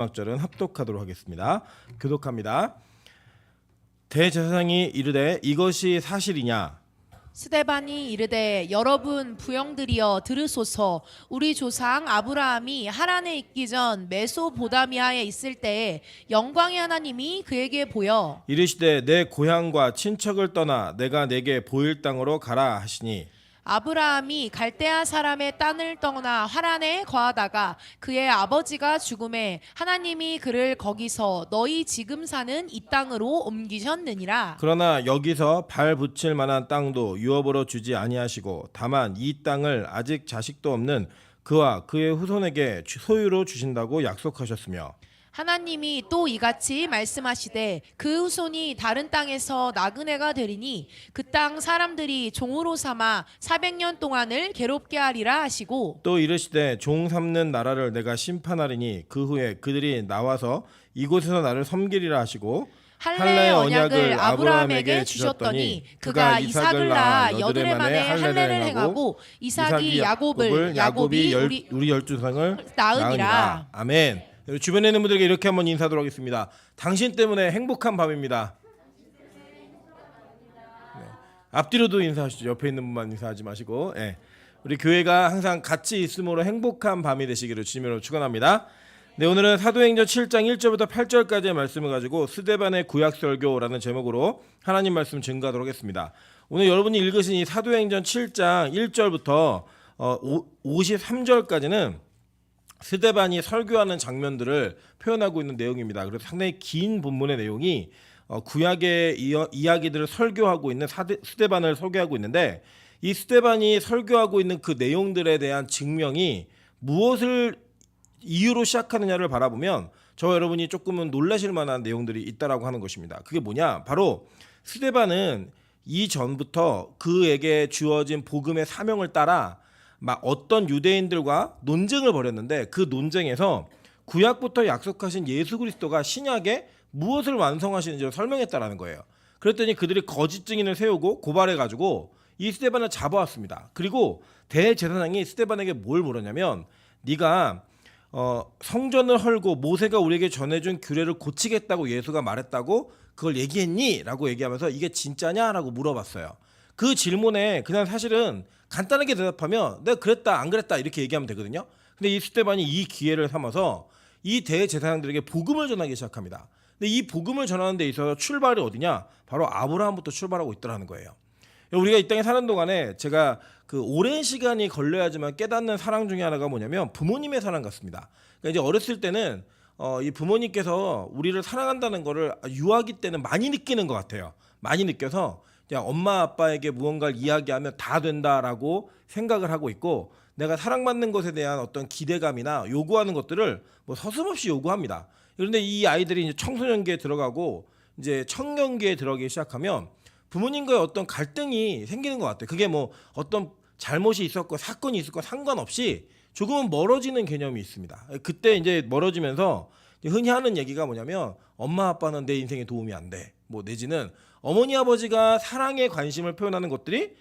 음악절은 합독하도록 하겠습니다. 교독합니다. 대제사장이 이르되 이것이 사실이냐? 스데반이 이르되 여러분 부영들이여 들으소서. 우리 조상 아브라함이 하란에 있기 전 메소보다미아에 있을 때에 영광의 하나님이 그에게 보여 이르시되 내 고향과 친척을 떠나 내가 내게 보일 땅으로 가라 하시니 아브라함이 갈대아 사람의 땅을 떠나 하란에 거하다가 그의 아버지가 죽음에 하나님이 그를 거기서 너희 지금 사는 이 땅으로 옮기셨느니라. 그러나 여기서 발 붙일 만한 땅도 유업으로 주지 아니하시고 다만 이 땅을 아직 자식도 없는 그와 그의 후손에게 소유로 주신다고 약속하셨으며 하나님이 또 이같이 말씀하시되 그 후손이 다른 땅에서 나그네가 되리니 그 땅 사람들이 종으로 삼아 400년 동안을 괴롭게 하리라 하시고 또 이르시되 종 삼는 나라를 내가 심판하리니 그 후에 그들이 나와서 이곳에서 나를 섬기리라 하시고 할례의 언약을 아브라함에게 주셨더니 그가 이삭을 낳아 여드레 만에 할례를 행하고 이삭이 야곱을 야곱이 우리 12조상을 낳으니라. 아멘. 주변에 있는 분들에게 이렇게 한번 인사하도록 하겠습니다. 당신 때문에 행복한 밤입니다. 네. 앞뒤로도 인사하시죠. 옆에 있는 분만 인사하지 마시고. 네. 우리 교회가 항상 같이 있음으로 행복한 밤이 되시기를 주님으로 축원합니다. 네, 오늘은 사도행전 7장 1절부터 8절까지의 말씀을 가지고 스데반의 구약설교라는 제목으로 하나님 말씀 증거하도록 하겠습니다. 오늘 여러분이 읽으신 이 사도행전 7장 1절부터 53절까지는 스데반이 설교하는 장면들을 표현하고 있는 내용입니다. 그래서 상당히 긴 본문의 내용이 구약의 이야기들을 설교하고 있는 스데반을 설교하고 있는데 이 스데반이 설교하고 있는 그 내용들에 대한 증명이 무엇을 이유로 시작하느냐를 바라보면 저와 여러분이 조금은 놀라실 만한 내용들이 있다라고 하는 것입니다. 그게 뭐냐? 바로 스데반은 이전부터 그에게 주어진 복음의 사명을 따라 막 어떤 유대인들과 논쟁을 벌였는데 그 논쟁에서 구약부터 약속하신 예수 그리스도가 신약에 무엇을 완성하시는지를 설명했다라는 거예요. 그랬더니 그들이 거짓 증인을 세우고 고발해가지고 이 스데반을 잡아왔습니다. 그리고 대제사장이 스데반에게 뭘 물었냐면 네가 성전을 헐고 모세가 우리에게 전해준 규례를 고치겠다고 예수가 말했다고 그걸 얘기했니? 라고 얘기하면서 이게 진짜냐? 라고 물어봤어요. 그 질문에 그냥 사실은 간단하게 대답하면 내가 그랬다 안 그랬다 이렇게 얘기하면 되거든요. 근데 이 스데반이 이 기회를 삼아서 이 대제사장들에게 복음을 전하기 시작합니다. 근데 이 복음을 전하는 데 있어서 출발이 어디냐? 바로 아브라함부터 출발하고 있더라는 거예요. 우리가 이 땅에 사는 동안에 제가 그 오랜 시간이 걸려야지만 깨닫는 사랑 중에 하나가 뭐냐면 부모님의 사랑 같습니다. 그러니까 이제 어렸을 때는 이 부모님께서 우리를 사랑한다는 거를 유아기 때는 많이 느끼는 것 같아요. 많이 느껴서 그냥 엄마 아빠에게 무언가를 이야기하면 다 된다라고 생각을 하고 있고 내가 사랑받는 것에 대한 어떤 기대감이나 요구하는 것들을 뭐 서슴없이 요구합니다. 그런데 이 아이들이 이제 청소년기에 들어가고 이제 청년기에 들어가기 시작하면 부모님과의 어떤 갈등이 생기는 것 같아요. 그게 뭐 어떤 잘못이 있었고 사건이 있었고 상관없이 조금은 멀어지는 개념이 있습니다. 그때 이제 멀어지면서 흔히 하는 얘기가 뭐냐면 엄마 아빠는 내 인생에 도움이 안 돼. 뭐 내지는 어머니 아버지가 사랑에 관심을 표현하는 것들이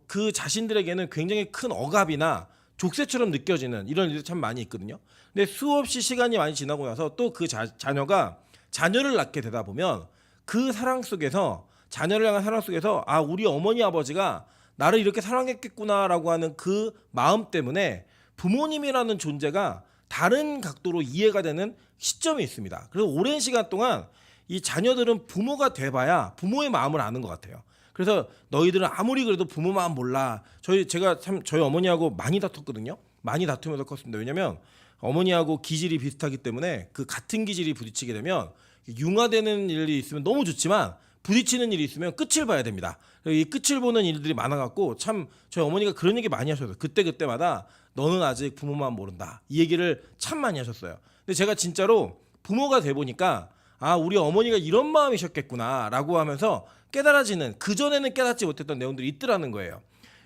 그 자신들에게는 굉장히 큰 억압이나 족쇄처럼 느껴지는 이런 일들이 참 많이 있거든요. 근데 수없이 시간이 많이 지나고 나서 또 그 자녀가 자녀를 낳게 되다 보면 그 사랑 속에서 자녀를 향한 사랑 속에서 아 우리 어머니 아버지가 나를 이렇게 사랑했겠구나라고 하는 그 마음 때문에 부모님이라는 존재가 다른 각도로 이해가 되는 시점이 있습니다. 그래서 오랜 시간 동안 이 자녀들은 부모가 돼봐야 부모의 마음을 아는 것 같아요. 그래서 너희들은 아무리 그래도 부모 마음 몰라. 제가 참 저희 어머니하고 많이 다퉜거든요. 많이 다투면서 컸습니다. 왜냐면 어머니하고 기질이 비슷하기 때문에 그 같은 기질이 부딪히게 되면 융화되는 일이 있으면 너무 좋지만 부딪히는 일이 있으면 끝을 봐야 됩니다. 이 끝을 보는 일들이 많아갖고 참 저희 어머니가 그런 얘기 많이 하셔서 그때마다 너는 아직 부모 마음 모른다. 이 얘기를 참 많이 하셨어요. 근데 제가 진짜로 부모가 돼 보니까 아 우리 어머니가 이런 마음이셨겠구나 라고 하면서 깨달아지는 그전에는 깨닫지 못했던 내용들이 있더라는 거예요.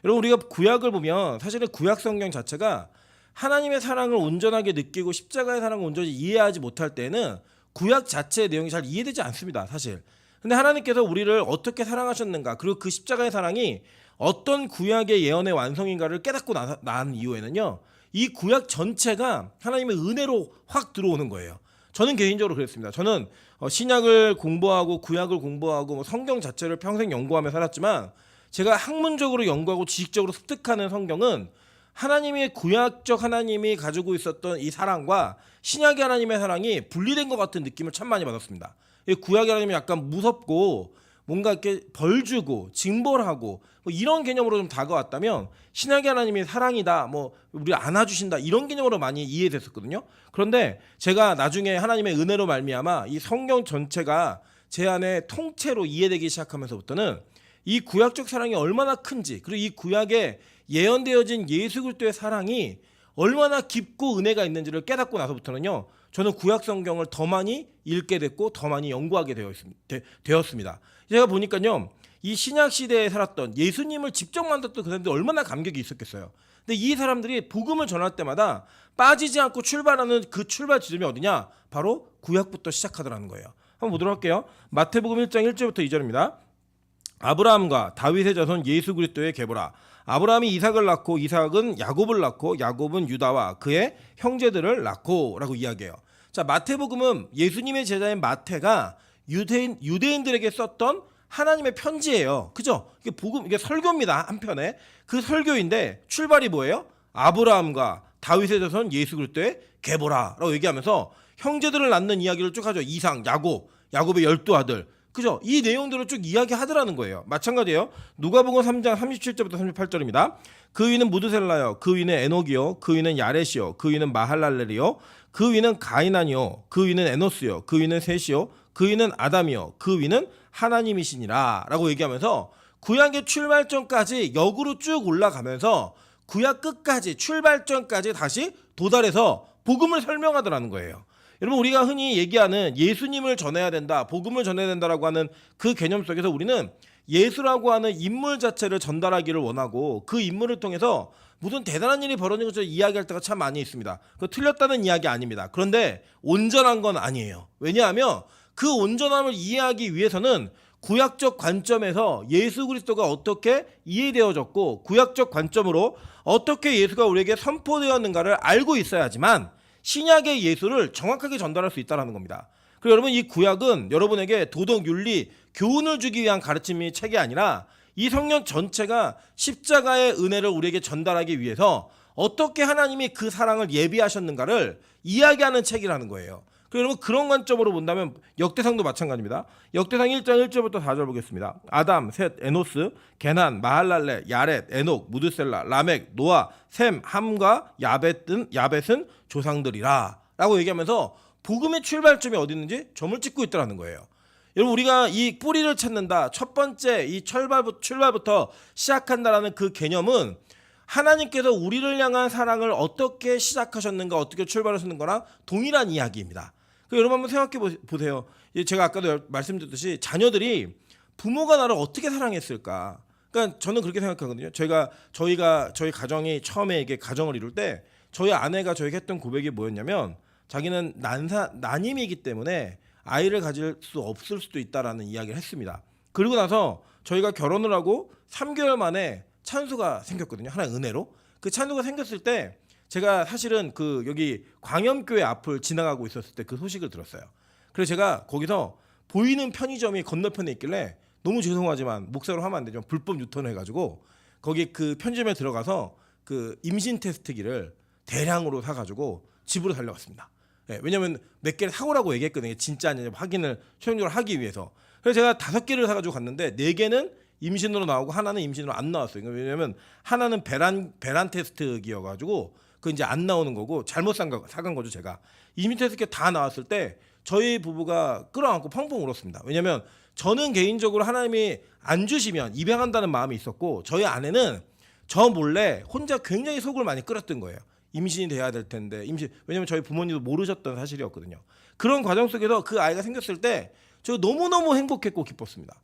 여러분 우리가 구약을 보면 사실은 구약 성경 자체가 하나님의 사랑을 온전하게 느끼고 십자가의 사랑을 온전히 이해하지 못할 때는 구약 자체의 내용이 잘 이해되지 않습니다. 사실. 근데 하나님께서 우리를 어떻게 사랑하셨는가 그리고 그 십자가의 사랑이 어떤 구약의 예언의 완성인가를 깨닫고 난 이후에는요 이 구약 전체가 하나님의 은혜로 확 들어오는 거예요. 저는 개인적으로 그랬습니다. 저는 신약을 공부하고 구약을 공부하고 뭐 성경 자체를 평생 연구하며 살았지만 제가 학문적으로 연구하고 지식적으로 습득하는 성경은 하나님의 구약적 하나님이 가지고 있었던 이 사랑과 신약의 하나님의 사랑이 분리된 것 같은 느낌을 참 많이 받았습니다. 이 구약의 하나님이 약간 무섭고 뭔가 이렇게 벌 주고 징벌하고 뭐 이런 개념으로 좀 다가왔다면 신약의 하나님이 사랑이다, 뭐 우리 안아주신다 이런 개념으로 많이 이해됐었거든요. 그런데 제가 나중에 하나님의 은혜로 말미암아 이 성경 전체가 제 안에 통째로 이해되기 시작하면서부터는 이 구약적 사랑이 얼마나 큰지, 그리고 이 구약에 예언되어진 예수 그리스도의 사랑이 얼마나 깊고 은혜가 있는지를 깨닫고 나서부터는요, 저는 구약 성경을 더 많이 읽게 됐고 더 많이 연구하게 되었습니다. 제가 보니까요, 이 신약 시대에 살았던 예수님을 직접 만났던 그 사람들이 얼마나 감격이 있었겠어요. 근데 이 사람들이 복음을 전할 때마다 빠지지 않고 출발하는 그 출발 지점이 어디냐? 바로 구약부터 시작하더라는 거예요. 한번 보도록 할게요. 마태복음 1장 1절부터 2절입니다. 아브라함과 다윗의 자손 예수 그리스도의 계보라. 아브라함이 이삭을 낳고 이삭은 야곱을 낳고 야곱은 유다와 그의 형제들을 낳고라고 이야기해요. 자, 마태복음은 예수님의 제자인 마태가 유대인들에게 썼던 하나님의 편지예요. 그죠? 이게 복음, 이게 설교입니다. 한편에 그 설교인데 출발이 뭐예요? 아브라함과 다윗의 자손 예수 그리스도의 계보라라고 얘기하면서 형제들을 낳는 이야기를 쭉 하죠. 이삭, 야곱의 12아들. 그죠? 이 내용들을 쭉 이야기하더라는 거예요. 마찬가지예요. 누가복음 3장 37절부터 38절입니다. 그 위는 무드셀라요, 그 위는 에녹이요, 그 위는 야렛이요, 그 위는 마할랄렐이요, 그 위는 가이난이요, 그 위는 에노스요, 그 위는 셋이요, 그 위는 아담이요, 그 위는 하나님이시니라 라고 얘기하면서 구약의 출발점까지 역으로 쭉 올라가면서 구약 끝까지 출발점까지 다시 도달해서 복음을 설명하더라는 거예요. 여러분, 우리가 흔히 얘기하는 예수님을 전해야 된다, 복음을 전해야 된다라고 하는 그 개념 속에서 우리는 예수라고 하는 인물 자체를 전달하기를 원하고 그 인물을 통해서 무슨 대단한 일이 벌어진 것처럼 이야기할 때가 참 많이 있습니다. 그 틀렸다는 이야기 아닙니다. 그런데 온전한 건 아니에요. 왜냐하면 그 온전함을 이해하기 위해서는 구약적 관점에서 예수 그리스도가 어떻게 이해되어졌고 구약적 관점으로 어떻게 예수가 우리에게 선포되었는가를 알고 있어야지만 신약의 예수를 정확하게 전달할 수 있다는 겁니다. 그리고 여러분, 이 구약은 여러분에게 도덕, 윤리, 교훈을 주기 위한 가르침의 책이 아니라 이 성경 전체가 십자가의 은혜를 우리에게 전달하기 위해서 어떻게 하나님이 그 사랑을 예비하셨는가를 이야기하는 책이라는 거예요. 그리고 여러분, 그런 관점으로 본다면 역대상도 마찬가지입니다. 역대상 1장 1절부터 4절 보겠습니다. 아담, 셋, 에노스, 게난, 마할랄레, 야렛, 에녹, 무드셀라, 라멕, 노아, 셈, 함과 야벳은 조상들이라 라고 얘기하면서 복음의 출발점이 어디 있는지 점을 찍고 있다는 거예요. 여러분, 우리가 이 뿌리를 찾는다, 첫 번째 이 출발부터 시작한다라는 그 개념은 하나님께서 우리를 향한 사랑을 어떻게 시작하셨는가, 어떻게 출발하셨는가랑 동일한 이야기입니다. 여러분, 한번 생각해 보세요. 제가 아까도 말씀드렸듯이 자녀들이 부모가 나를 어떻게 사랑했을까? 그러니까 저는 그렇게 생각하거든요. 저희 가정이 처음에 이게 가정을 이룰 때 저희 아내가 저에게 했던 고백이 뭐였냐면, 자기는 난임이기 때문에 아이를 가질 수 없을 수도 있다라는 이야기를 했습니다. 그리고 나서 저희가 결혼을 하고 3개월 만에 찬수가 생겼거든요. 하나의 은혜로. 그 찬수가 생겼을 때 제가 사실은 그 여기 광염교회 앞을 지나가고 있었을 때 그 소식을 들었어요. 그래서 제가 거기서 보이는 편의점이 건너편에 있길래 너무 죄송하지만 목사로 하면 안 되죠. 불법 유턴을 해가지고 거기 그 편의점에 들어가서 그 임신 테스트기를 대량으로 사가지고 집으로 달려갔습니다. 네, 왜냐면 몇 개를 사오라고 얘기했거든요. 진짜 아니냐 확인을 최종적으로 하기 위해서. 그래서 제가 5개를 사가지고 갔는데 4개는 임신으로 나오고 하나는 임신으로 안 나왔어요. 왜냐면 하나는 배란 테스트기여가지고 그 이제 안 나오는 거고 잘못 사간 거죠. 제가 임신 테스트기 다 나왔을 때 저희 부부가 끌어안고 펑펑 울었습니다. 왜냐면 저는 개인적으로 하나님이 안 주시면 입양한다는 마음이 있었고 저희 아내는 저 몰래 혼자 굉장히 속을 많이 끓였던 거예요. 임신이 돼야 될 텐데 왜냐면 저희 부모님도 모르셨던 사실이었거든요. 그런 과정 속에서 그 아이가 생겼을 때 저 너무너무 행복했고 기뻤습니다.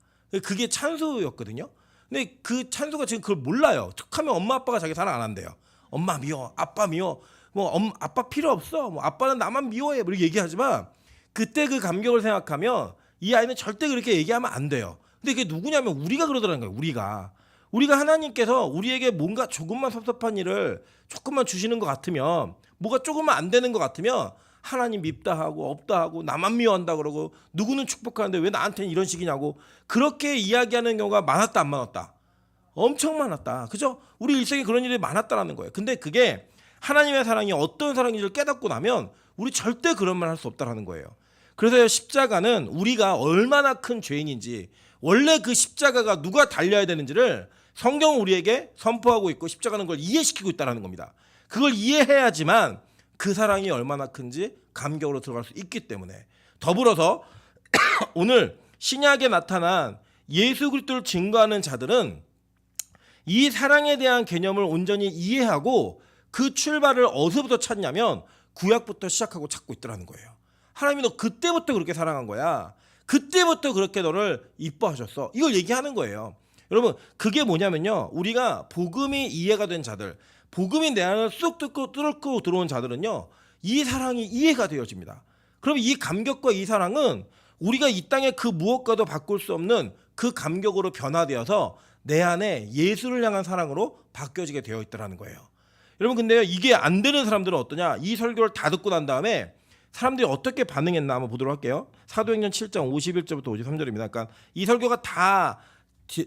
그게 찬수였거든요. 근데 그 찬수가 지금 그걸 몰라요. 툭하면 엄마 아빠가 자기 사랑 안 한대요. 엄마 미워, 아빠 미워, 뭐 아빠 필요 없어, 뭐 아빠는 나만 미워해, 뭐 이렇게 얘기하지만 그때 그 감격을 생각하면 이 아이는 절대 그렇게 얘기하면 안 돼요. 근데 그게 누구냐면 우리가 그러더라는 거예요. 우리가 하나님께서 우리에게 뭔가 조금만 섭섭한 일을 조금만 주시는 것 같으면, 뭐가 조금만 안 되는 것 같으면 하나님 밉다 하고 없다 하고 나만 미워한다 그러고 누구는 축복하는데 왜 나한테는 이런 식이냐고 그렇게 이야기하는 경우가 많았다 안 많았다? 엄청 많았다. 그죠? 우리 일생에 그런 일이 많았다라는 거예요. 근데 그게 하나님의 사랑이 어떤 사랑인지를 깨닫고 나면 우리 절대 그런 말 할 수 없다라는 거예요. 그래서 십자가는 우리가 얼마나 큰 죄인인지 원래 그 십자가가 누가 달려야 되는지를 성경은 우리에게 선포하고 있고 십자가는 걸 이해시키고 있다는 겁니다. 그걸 이해해야지만 그 사랑이 얼마나 큰지 감격으로 들어갈 수 있기 때문에 더불어서 오늘 신약에 나타난 예수 그리스도를 증거하는 자들은 이 사랑에 대한 개념을 온전히 이해하고 그 출발을 어디서부터 찾냐면 구약부터 시작하고 찾고 있더라는 거예요. 하나님이 너 그때부터 그렇게 사랑한 거야. 그때부터 그렇게 너를 이뻐하셨어. 이걸 얘기하는 거예요. 여러분 그게 뭐냐면요. 우리가 복음이 이해가 된 자들, 복음이 내 안을 쑥 뚫고 들어온 자들은요. 이 사랑이 이해가 되어집니다. 그럼 이 감격과 이 사랑은 우리가 이 땅에 그 무엇과도 바꿀 수 없는 그 감격으로 변화되어서 내 안에 예수를 향한 사랑으로 바뀌어지게 되어 있더라는 거예요. 여러분 근데요. 이게 안 되는 사람들은 어떠냐. 이 설교를 다 듣고 난 다음에 사람들이 어떻게 반응했나 한번 보도록 할게요. 사도행전 7장 51절부터 53절입니다. 그러니까 이 설교가 다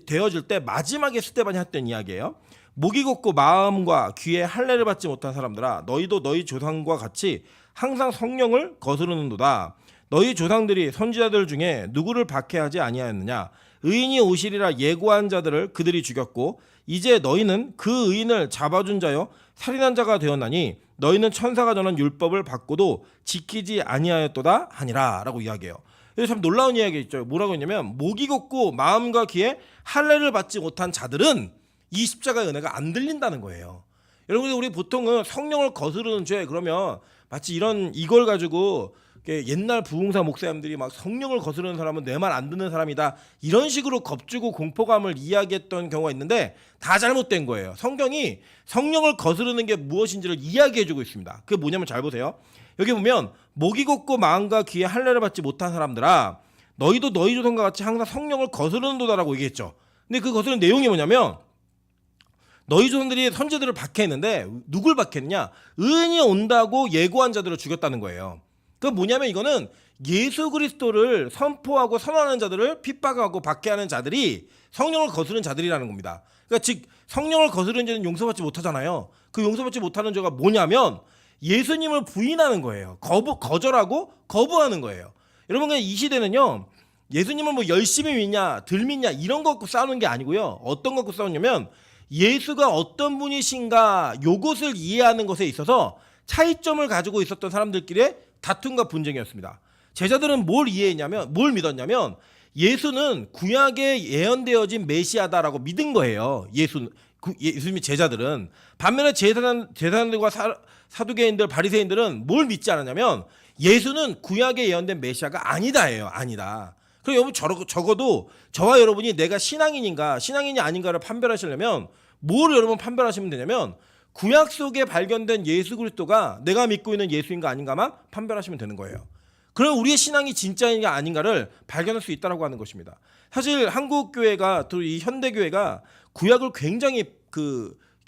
되어질 때 마지막에 스데반이 했던 이야기예요. 목이 곧고 마음과 귀에 할례를 받지 못한 사람들아 너희도 너희 조상과 같이 항상 성령을 거스르는도다. 너희 조상들이 선지자들 중에 누구를 박해하지 아니하였느냐. 의인이 오시리라 예고한 자들을 그들이 죽였고 이제 너희는 그 의인을 잡아준 자여 살인한 자가 되었나니 너희는 천사가 전한 율법을 받고도 지키지 아니하였도다 하니라 라고 이야기해요. 그래서 참 놀라운 이야기 있죠. 뭐라고 했냐면 목이 곧고 마음과 귀에 할례를 받지 못한 자들은 이 십자가의 은혜가 안 들린다는 거예요. 여러분 우리 보통은 성령을 거스르는 죄 그러면 마치 이걸 가지고 옛날 부흥사 목사님들이 막 성령을 거스르는 사람은 내 말 안 듣는 사람이다 이런 식으로 겁주고 공포감을 이야기했던 경우가 있는데 다 잘못된 거예요. 성경이 성령을 거스르는 게 무엇인지를 이야기해주고 있습니다. 그게 뭐냐면 잘 보세요. 여기 보면 목이 곧고 마음과 귀에 할례를 받지 못한 사람들아 너희도 너희 조상과 같이 항상 성령을 거스르는도다라고 얘기했죠. 근데 그 거스르는 내용이 뭐냐면 너희 조상들이 선지자들을 박해했는데 누굴 박해했냐? 의인이 온다고 예고한 자들을 죽였다는 거예요. 그 뭐냐면 이거는 예수 그리스도를 선포하고 선언하는 자들을 핍박하고 박해하는 자들이 성령을 거스르는 자들이라는 겁니다. 그러니까 즉 성령을 거스르는 죄는 용서받지 못하잖아요. 그 용서받지 못하는 죄가 뭐냐면 예수님을 부인하는 거예요. 거절하고 거부하는 거예요. 여러분 이 시대는요. 예수님을 뭐 열심히 믿냐 덜 믿냐 이런 거 갖고 싸우는 게 아니고요. 어떤 거 갖고 싸우냐면 예수가 어떤 분이신가 요것을 이해하는 것에 있어서 차이점을 가지고 있었던 사람들끼리의 다툼과 분쟁이었습니다. 제자들은 뭘 믿었냐면 예수는 구약에 예언되어진 메시아다라고 믿은 거예요. 예수님의 제자들은. 반면에 제사장들과 사두개인들, 바리새인들은 뭘 믿지 않았냐면 예수는 구약에 예언된 메시아가 아니다예요. 아니다. 그럼 여러분 적어도 저와 여러분이 내가 신앙인이 아닌가를 판별하시려면 뭘 여러분 판별하시면 되냐면 구약 속에 발견된 예수 그리스도가 내가 믿고 있는 예수인가 아닌가만 판별하시면 되는 거예요. 그럼 우리의 신앙이 진짜인가 아닌가를 발견할 수 있다라고 하는 것입니다. 사실 한국 교회가 또 이 현대 교회가 구약을 굉장히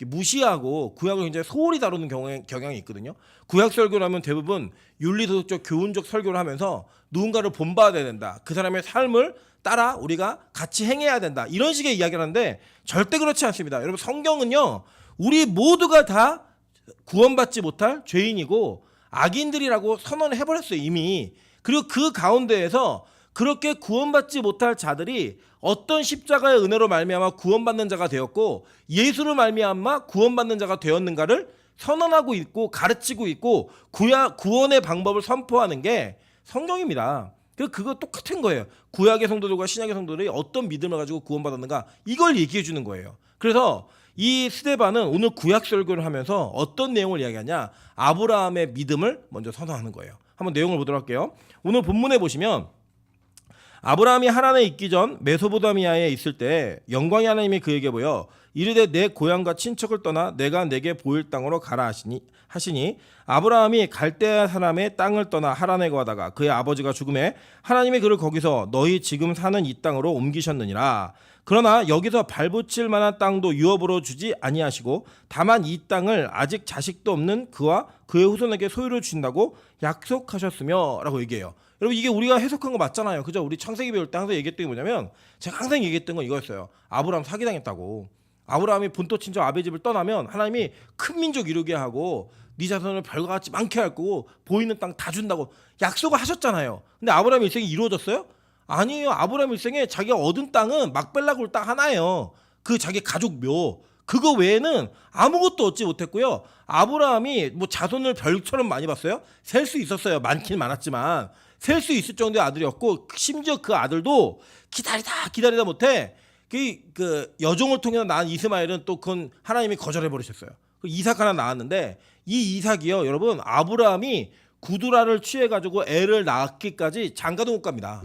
무시하고 구약을 굉장히 소홀히 다루는 경향이 있거든요. 구약 설교를 하면 대부분 윤리도덕적 교훈적 설교를 하면서 누군가를 본받아야 된다. 그 사람의 삶을 따라 우리가 같이 행해야 된다. 이런 식의 이야기를 하는데 절대 그렇지 않습니다. 여러분 성경은요. 우리 모두가 다 구원받지 못할 죄인이고 악인들이라고 선언을 해버렸어요 이미. 그리고 그 가운데에서 그렇게 구원받지 못할 자들이 어떤 십자가의 은혜로 말미암아 구원받는 자가 되었고 예수로 말미암아 구원받는 자가 되었는가를 선언하고 있고 가르치고 있고 구원의 방법을 선포하는 게 성경입니다. 그거 똑같은 거예요. 구약의 성도들과 신약의 성도들이 어떤 믿음을 가지고 구원받았는가 이걸 얘기해 주는 거예요. 그래서 이 스데반은 오늘 구약 설교를 하면서 어떤 내용을 이야기하냐 아브라함의 믿음을 먼저 선언하는 거예요. 한번 내용을 보도록 할게요. 오늘 본문에 보시면 아브라함이 하란에 있기 전 메소포타미아에 있을 때 영광의 하나님이 그에게 보여 이르되 내 고향과 친척을 떠나 내가 내게 보일 땅으로 가라 하시니 아브라함이 갈대아 사람의 땅을 떠나 하란에 거하다가 그의 아버지가 죽음에 하나님이 그를 거기서 너희 지금 사는 이 땅으로 옮기셨느니라. 그러나 여기서 발붙일 만한 땅도 유업으로 주지 아니하시고 다만 이 땅을 아직 자식도 없는 그와 그의 후손에게 소유로 주신다고 약속하셨으며 라고 얘기해요. 여러분 이게 우리가 해석한 거 맞잖아요. 그죠? 우리 창세기 배울 때 항상 얘기했던 게 뭐냐면 제가 항상 얘기했던 건 이거였어요. 아브라함 사기당했다고. 아브라함이 본토 친척 아베 집을 떠나면 하나님이 큰 민족 이루게 하고 네 자손을 별과 같이 많게 할 거고 보이는 땅 다 준다고 약속을 하셨잖아요. 근데 아브라함 일생이 이루어졌어요? 아니에요. 아브라함 일생에 자기가 얻은 땅은 막벨라 굴 땅 하나예요. 그 자기 가족 묘. 그거 외에는 아무것도 얻지 못했고요. 아브라함이 뭐 자손을 별처럼 많이 봤어요? 셀 수 있었어요. 많긴 많았지만 셀 수 있을 정도의 아들이었고 심지어 그 아들도 기다리다 못해 그 여종을 통해서 낳은 이스마엘은 또 그건 하나님이 거절해 버리셨어요. 이삭 하나 낳았는데 이 이삭이요, 여러분 아브라함이 구두라를 취해가지고 애를 낳기까지 장가도 못 갑니다.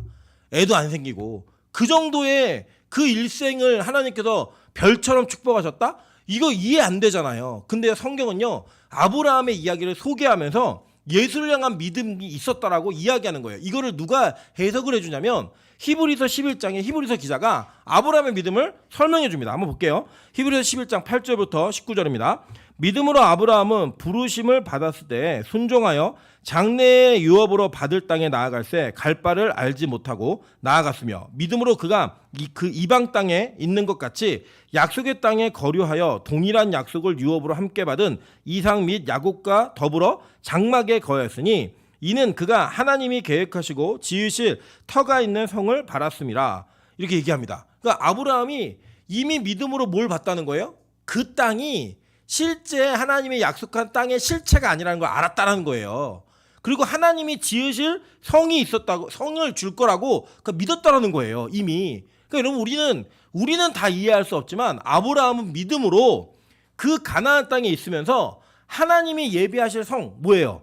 애도 안 생기고 그 정도의 그 일생을 하나님께서 별처럼 축복하셨다? 이거 이해 안 되잖아요. 근데 성경은요 아브라함의 이야기를 소개하면서 예수를 향한 믿음이 있었다라고 이야기하는 거예요. 이거를 누가 해석을 해주냐면 히브리서 11장에 히브리서 기자가 아브라함의 믿음을 설명해 줍니다. 한번 볼게요. 히브리서 11장 8절부터 19절입니다. 믿음으로 아브라함은 부르심을 받았을 때 순종하여 장래의 유업으로 받을 땅에 나아갈새 갈 바를 알지 못하고 나아갔으며 믿음으로 그가 그 이방 땅에 있는 것 같이 약속의 땅에 거류하여 동일한 약속을 유업으로 함께 받은 이삭 및 야곱과 더불어 장막에 거하였으니 이는 그가 하나님이 계획하시고 지으실 터가 있는 성을 바랐음이라. 이렇게 얘기합니다. 그러니까 아브라함이 이미 믿음으로 뭘 봤다는 거예요? 그 땅이 실제 하나님이 약속한 땅의 실체가 아니라는 걸 알았다는 거예요. 그리고 하나님이 지으실 성이 있었다고, 성을 줄 거라고 믿었다라는 거예요. 이미. 그러니까 여러분 우리는 다 이해할 수 없지만 아브라함은 믿음으로 그 가나안 땅에 있으면서 하나님이 예비하실 성 뭐예요?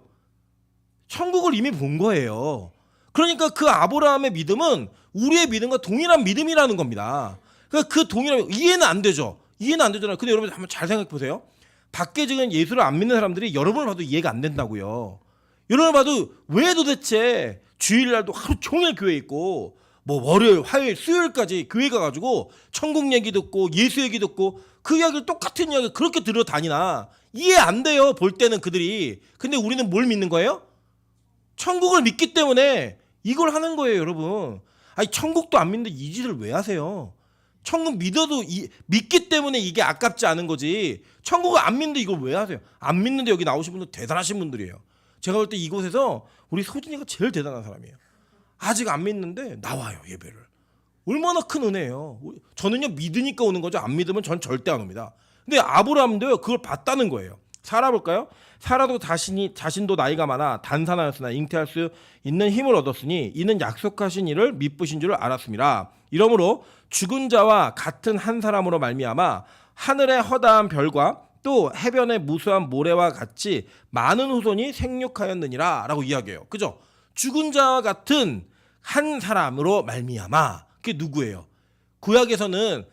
천국을 이미 본 거예요. 그러니까 그 아브라함의 믿음은 우리의 믿음과 동일한 믿음이라는 겁니다. 그러니까 그 동일한 이해는 안 되죠. 이해는 안 되잖아요. 근데 여러분 한번 잘 생각해 보세요. 밖에 지금 예수를 안 믿는 사람들이 여러분을 봐도 이해가 안 된다고요. 여러분을 봐도 왜 도대체 주일날도 하루 종일 교회 있고 뭐 월요일, 화요일, 수요일까지 교회 가가지고 천국 얘기 듣고 예수 얘기 듣고 그 이야기를 똑같은 이야기 그렇게 들어 다니나 이해 안 돼요. 볼 때는 그들이. 근데 우리는 뭘 믿는 거예요? 천국을 믿기 때문에 이걸 하는 거예요, 여러분. 아니 천국도 안 믿는데 이 짓을 왜 하세요? 천국 믿어도 믿기 때문에 이게 아깝지 않은 거지. 천국을 안 믿는데 이걸 왜 하세요? 안 믿는데 여기 나오신 분들 대단하신 분들이에요. 제가 볼 때 이곳에서 우리 소진이가 제일 대단한 사람이에요. 아직 안 믿는데 나와요, 예배를. 얼마나 큰 은혜예요. 저는요 믿으니까 오는 거죠. 안 믿으면 전 절대 안 옵니다. 근데 아브라함도요 그걸 봤다는 거예요. 사라 볼까요? 사라도 자신도 나이가 많아 단산하였으나 잉태할 수 있는 힘을 얻었으니 이는 약속하신 이를 미쁘신 줄을 알았습니다. 이러므로 죽은 자와 같은 한 사람으로 말미암아 하늘의 허다한 별과 또 해변의 무수한 모래와 같이 많은 후손이 생육하였느니라 라고 이야기해요. 그죠? 죽은 자와 같은 한 사람으로 말미암아. 그게 누구예요? 구약에서는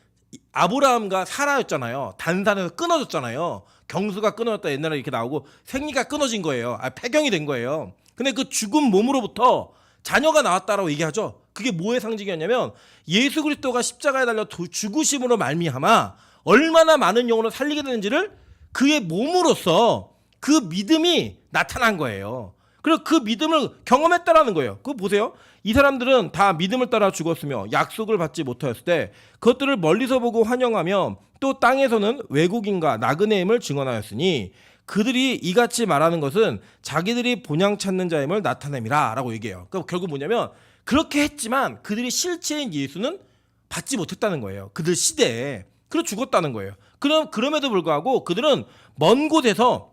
아브라함과 사라였잖아요. 단산에서 끊어졌잖아요. 경수가 끊어졌다 옛날에 이렇게 나오고 생리가 끊어진 거예요. 폐경이 된 거예요. 근데 그 죽은 몸으로부터 자녀가 나왔다라고 얘기하죠. 그게 뭐의 상징이었냐면 예수 그리스도가 십자가에 달려 죽으심으로 말미암아 얼마나 많은 영혼을 살리게 되는지를 그의 몸으로써 그 믿음이 나타난 거예요. 그리고 그 믿음을 경험했다라는 거예요. 그거 보세요. 이 사람들은 다 믿음을 따라 죽었으며 약속을 받지 못하였을 때 그것들을 멀리서 보고 환영하며 또 땅에서는 외국인과 나그네임을 증언하였으니 그들이 이같이 말하는 것은 자기들이 본향 찾는 자임을 나타냄이라 라고 얘기해요. 그러니까 결국 뭐냐면 그렇게 했지만 그들이 실체인 예수는 받지 못했다는 거예요. 그들 시대에. 그래서 죽었다는 거예요. 그럼에도 불구하고 그들은 먼 곳에서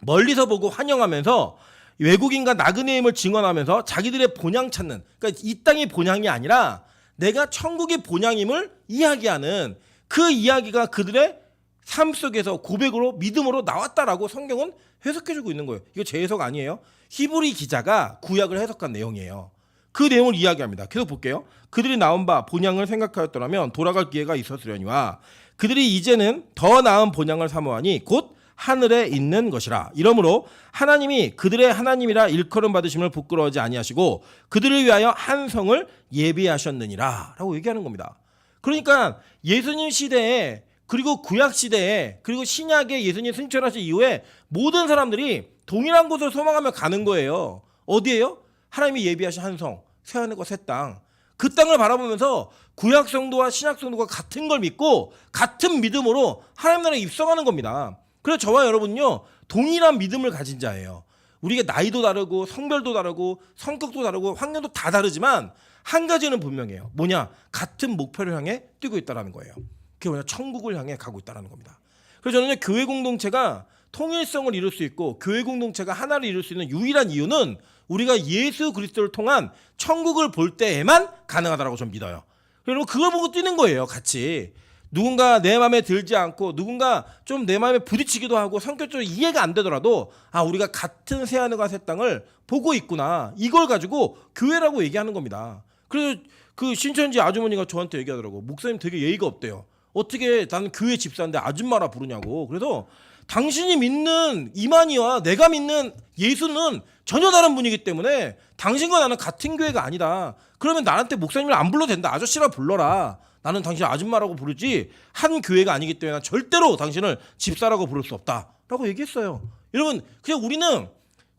멀리서 보고 환영하면서 외국인과 나그네임을 증언하면서 자기들의 본향 찾는, 그러니까 이 땅의 본향이 아니라 내가 천국의 본향임을 이야기하는 그 이야기가 그들의 삶 속에서 고백으로 믿음으로 나왔다라고 성경은 해석해주고 있는 거예요. 이거 제 해석 아니에요. 히브리 기자가 구약을 해석한 내용이에요. 그 내용을 이야기합니다. 계속 볼게요. 그들이 나온 바 본향을 생각하였더라면 돌아갈 기회가 있었으려니와 그들이 이제는 더 나은 본향을 사모하니 곧 하늘에 있는 것이라. 이러므로 하나님이 그들의 하나님이라 일컬음 받으심을 부끄러워하지 아니하시고 그들을 위하여 한 성을 예비하셨느니라 라고 얘기하는 겁니다. 그러니까 예수님 시대에 그리고 구약 시대에 그리고 신약에 예수님 승천하신 이후에 모든 사람들이 동일한 곳을 소망하며 가는 거예요. 어디예요? 하나님이 예비하신 한 성, 새하늘과 새 땅. 그 땅을 바라보면서 구약 성도와 신약 성도가 같은 걸 믿고 같은 믿음으로 하나님 나라에 입성하는 겁니다. 그래서 저와 여러분요 동일한 믿음을 가진 자예요. 우리가 나이도 다르고 성별도 다르고 성격도 다르고 환경도 다 다르지만 한 가지는 분명해요. 뭐냐? 같은 목표를 향해 뛰고 있다는 거예요. 그게 뭐냐? 천국을 향해 가고 있다는 겁니다. 그래서 저는 교회 공동체가 통일성을 이룰 수 있고 교회 공동체가 하나를 이룰 수 있는 유일한 이유는 우리가 예수 그리스도를 통한 천국을 볼 때에만 가능하다고 저는 믿어요. 그리고 그걸 보고 뛰는 거예요. 같이. 누군가 내 마음에 들지 않고 누군가 좀 내 마음에 부딪히기도 하고 성격적으로 이해가 안 되더라도 우리가 같은 새하늘과 새 땅을 보고 있구나. 이걸 가지고 교회라고 얘기하는 겁니다. 그래서 그 신천지 아주머니가 저한테 얘기하더라고. 목사님 되게 예의가 없대요. 어떻게 나는 교회 집사인데 아줌마라 부르냐고. 그래서 당신이 믿는 이만희와 내가 믿는 예수는 전혀 다른 분이기 때문에 당신과 나는 같은 교회가 아니다. 그러면 나한테 목사님을 안 불러도 된다. 아저씨라 불러라. 나는 당신 아줌마라고 부르지 한 교회가 아니기 때문에 난 절대로 당신을 집사라고 부를 수 없다라고 얘기했어요. 여러분 그냥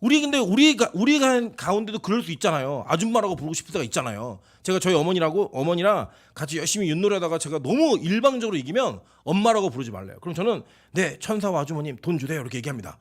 근데 우리 가운데도 그럴 수 있잖아요. 아줌마라고 부르고 싶을 때가 있잖아요. 제가 저희 어머니랑 같이 열심히 윷놀이하다가 제가 너무 일방적으로 이기면 엄마라고 부르지 말래요. 그럼 저는 네 천사와 아주머님 돈 주세요 이렇게 얘기합니다.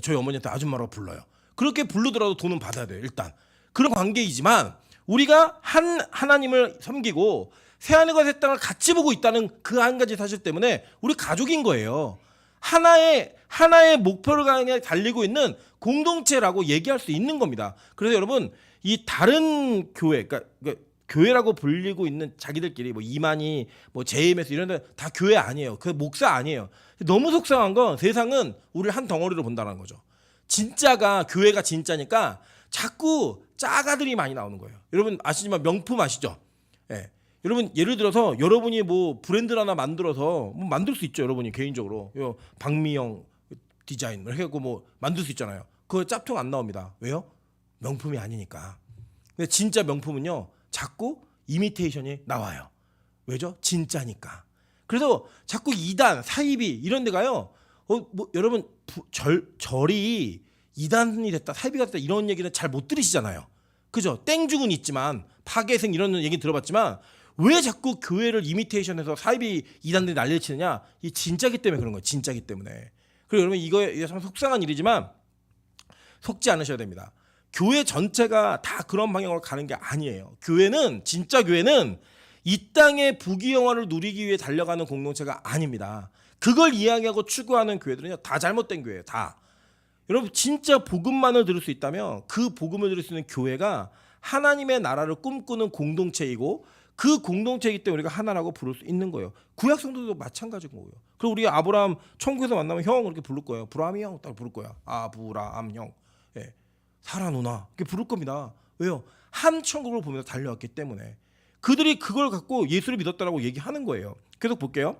저희 어머니한테 아줌마라고 불러요. 그렇게 부르더라도 돈은 받아야 돼요. 일단 그런 관계이지만 우리가 하나님을 섬기고 새하늘과 새 땅을 같이 보고 있다는 그 한 가지 사실 때문에 우리 가족인 거예요. 하나의 목표를 향해 달리고 있는 공동체라고 얘기할 수 있는 겁니다. 그래서 여러분 이 다른 교회, 그러니까 교회라고 불리고 있는 자기들끼리 뭐 이만희, 뭐 JMS 이런 데 다 교회 아니에요. 그 목사 아니에요. 너무 속상한 건 세상은 우리를 한 덩어리로 본다는 거죠. 진짜가 교회가 진짜니까 자꾸 짜가들이 많이 나오는 거예요. 여러분 아시지만 명품 아시죠? 예. 여러분 예를 들어서 여러분이 뭐 브랜드를 하나 만들어서 뭐 만들 수 있죠. 여러분이 개인적으로 박미영 디자인 이렇게 해갖고 뭐 만들 수 있잖아요. 그거 짭퉁 안 나옵니다. 왜요? 명품이 아니니까. 근데 진짜 명품은요 자꾸 이미테이션이 나와요. 왜죠? 진짜니까. 그래서 자꾸 이단 사이비 이런 데가요 뭐 여러분 절이 이단이 됐다 사이비가 됐다 이런 얘기는 잘 못 들으시잖아요. 그죠? 땡죽은 있지만 파괴생 이런 얘기 들어봤지만 왜 자꾸 교회를 이미테이션해서 사이비 이단들이 난리를 치느냐? 이 진짜기 때문에 그런 거예요. 진짜기 때문에. 그리고 여러분 이거 참 속상한 일이지만 속지 않으셔야 됩니다. 교회 전체가 다 그런 방향으로 가는 게 아니에요. 진짜 교회는 이 땅의 부귀영화를 누리기 위해 달려가는 공동체가 아닙니다. 그걸 이야기하고 추구하는 교회들은요 다 잘못된 교회예요. 다. 여러분 진짜 복음만을 들을 수 있다면 그 복음을 들을 수 있는 교회가 하나님의 나라를 꿈꾸는 공동체이고 그 공동체이기 때문에 우리가 하나라고 부를 수 있는 거예요. 구약 성도도 마찬가지인 거예요. 그리고 우리 아브라함 천국에서 만나면 형 이렇게 부를 거예요. 브라함이 형 딱 부를 거야. 아브라함 형. 예. 사라 누나 이렇게 부를 겁니다. 왜요? 한 천국을 보면서 달려왔기 때문에 그들이 그걸 갖고 예수를 믿었다라고 얘기하는 거예요. 계속 볼게요.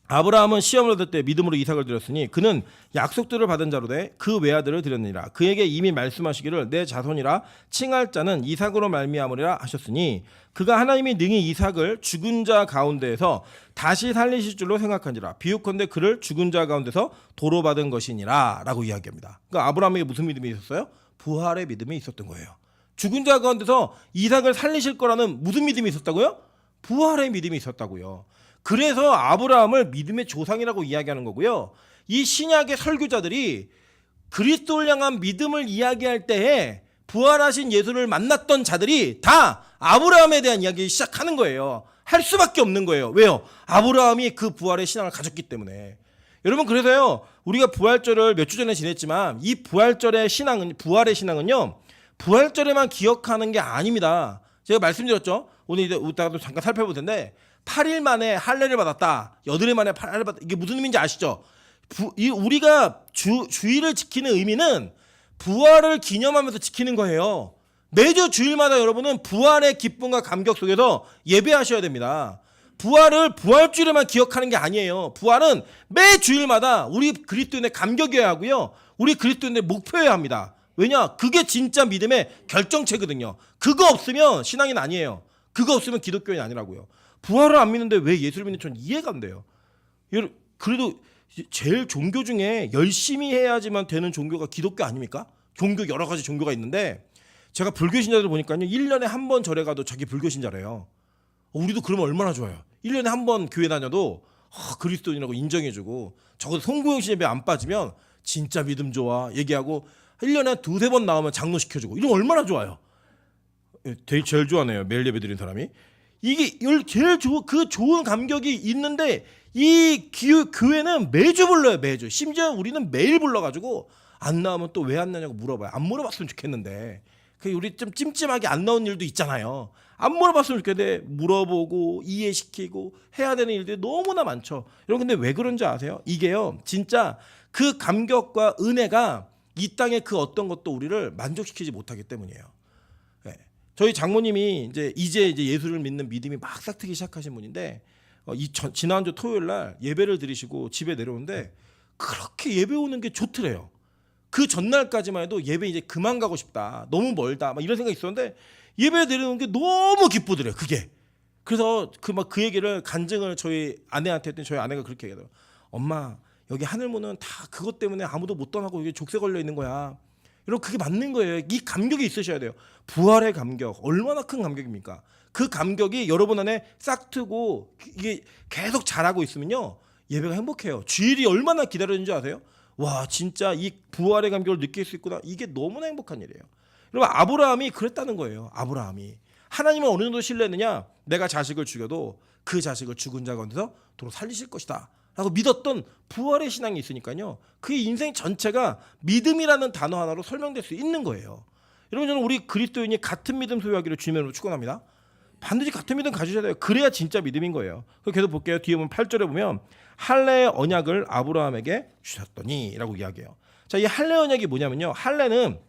아브라함은 시험을 얻을 때 믿음으로 이삭을 드렸으니 그는 약속들을 받은 자로 돼 그 외아들을 드렸느니라. 그에게 이미 말씀하시기를 내 자손이라 칭할 자는 이삭으로 말미암으리라 하셨으니 그가 하나님이 능히 이삭을 죽은 자 가운데에서 다시 살리실 줄로 생각한지라. 비유컨대 그를 죽은 자 가운데서 도로 받은 것이니라 라고 이야기합니다. 그러니까 아브라함에게 무슨 믿음이 있었어요? 부활의 믿음이 있었던 거예요. 죽은 자 가운데서 이삭을 살리실 거라는 무슨 믿음이 있었다고요? 부활의 믿음이 있었다고요. 그래서 아브라함을 믿음의 조상이라고 이야기하는 거고요. 이 신약의 설교자들이 그리스도를 향한 믿음을 이야기할 때에 부활하신 예수를 만났던 자들이 다 아브라함에 대한 이야기를 시작하는 거예요. 할 수밖에 없는 거예요. 왜요? 아브라함이 그 부활의 신앙을 가졌기 때문에. 여러분 그래서요 우리가 부활절을 몇 주 전에 지냈지만 이 부활의 신앙은요 부활절에만 기억하는 게 아닙니다. 제가 말씀드렸죠. 오늘 이따가도 잠깐 살펴볼 텐데 8일 만에 할례를 받았다. 8일 만에 할례를 받았다. 이게 무슨 의미인지 아시죠? 우리가 주일을 지키는 의미는 부활을 기념하면서 지키는 거예요. 매주 주일마다 여러분은 부활의 기쁨과 감격 속에서 예배하셔야 됩니다. 부활을 부활주일에만 기억하는 게 아니에요. 부활은 매 주일마다 우리 그리스도인의 감격이어야 하고요. 우리 그리스도인의 목표여야 합니다. 왜냐? 그게 진짜 믿음의 결정체거든요. 그거 없으면 신앙인 아니에요. 그거 없으면 기독교인이 아니라고요. 부활을 안 믿는데 왜 예수를 믿는 전 이해가 안 돼요. 그래도 제일 종교 중에 열심히 해야지만 되는 종교가 기독교 아닙니까? 종교 여러 가지 종교가 있는데 제가 불교 신자들 보니까요. 1년에 한 번 절에 가도 자기 불교 신자래요. 우리도 그러면 얼마나 좋아요. 1년에 한 번 교회 다녀도 그리스도인이라고 인정해주고 적어도 송구영 씨 예배 안 빠지면 진짜 믿음 좋아 얘기하고 1년에 두세 번 나오면 장로시켜주고 이러면 얼마나 좋아요. 되게 제일 좋아하네요. 매일 예배 드리는 사람이. 이게 제일 그 좋은 감격이 있는데 이 교회는 매주 불러요. 매주. 심지어 우리는 매일 불러가지고 안 나오면 또 왜 안 나냐고 물어봐요. 안 물어봤으면 좋겠는데 우리 좀 찜찜하게 안 나온 일도 있잖아요. 안 물어봤으면 좋겠는데 물어보고 이해시키고 해야 되는 일들이 너무나 많죠. 여러분 근데 왜 그런지 아세요? 이게요. 진짜 그 감격과 은혜가 이 땅의 그 어떤 것도 우리를 만족시키지 못하기 때문이에요. 네. 저희 장모님이 이제 예수를 믿는 믿음이 막 싹트기 시작하신 분인데 지난주 토요일 날 예배를 드리시고 집에 내려오는데 그렇게 예배 오는 게 좋더래요. 그 전날까지만 해도 예배 이제 그만 가고 싶다. 너무 멀다. 막 이런 생각이 있었는데 예배 드리는 게 너무 기쁘더래요. 그게. 그래서 그 얘기를 간증을 저희 아내한테 했더니 저희 아내가 그렇게 얘기하더라고요. 엄마 여기 하늘문은 다 그것 때문에 아무도 못 떠나고 여기 족쇄 걸려 있는 거야. 여러분 그게 맞는 거예요. 이 감격이 있으셔야 돼요. 부활의 감격 얼마나 큰 감격입니까? 그 감격이 여러분 안에 싹 트고 이게 계속 자라고 있으면요. 예배가 행복해요. 주일이 얼마나 기다려지는지 아세요? 와 진짜 이 부활의 감격을 느낄 수 있구나. 이게 너무나 행복한 일이에요. 여러분 아브라함이 그랬다는 거예요. 아브라함이 하나님을 어느 정도 신뢰했느냐. 내가 자식을 죽여도 그 자식을 죽은 자 가운데서 도로 살리실 것이다 라고 믿었던 부활의 신앙이 있으니까요. 그의 인생 전체가 믿음이라는 단어 하나로 설명될 수 있는 거예요. 여러분 저는 우리 그리스도인이 같은 믿음 소유하기를 주님으로 축원합니다. 반드시 같은 믿음 가지셔야 돼요. 그래야 진짜 믿음인 거예요. 계속 볼게요. 뒤에 보면 8절에 보면 할례의 언약을 아브라함에게 주셨더니 라고 이야기해요. 자, 이 할례 언약이 뭐냐면요. 할례는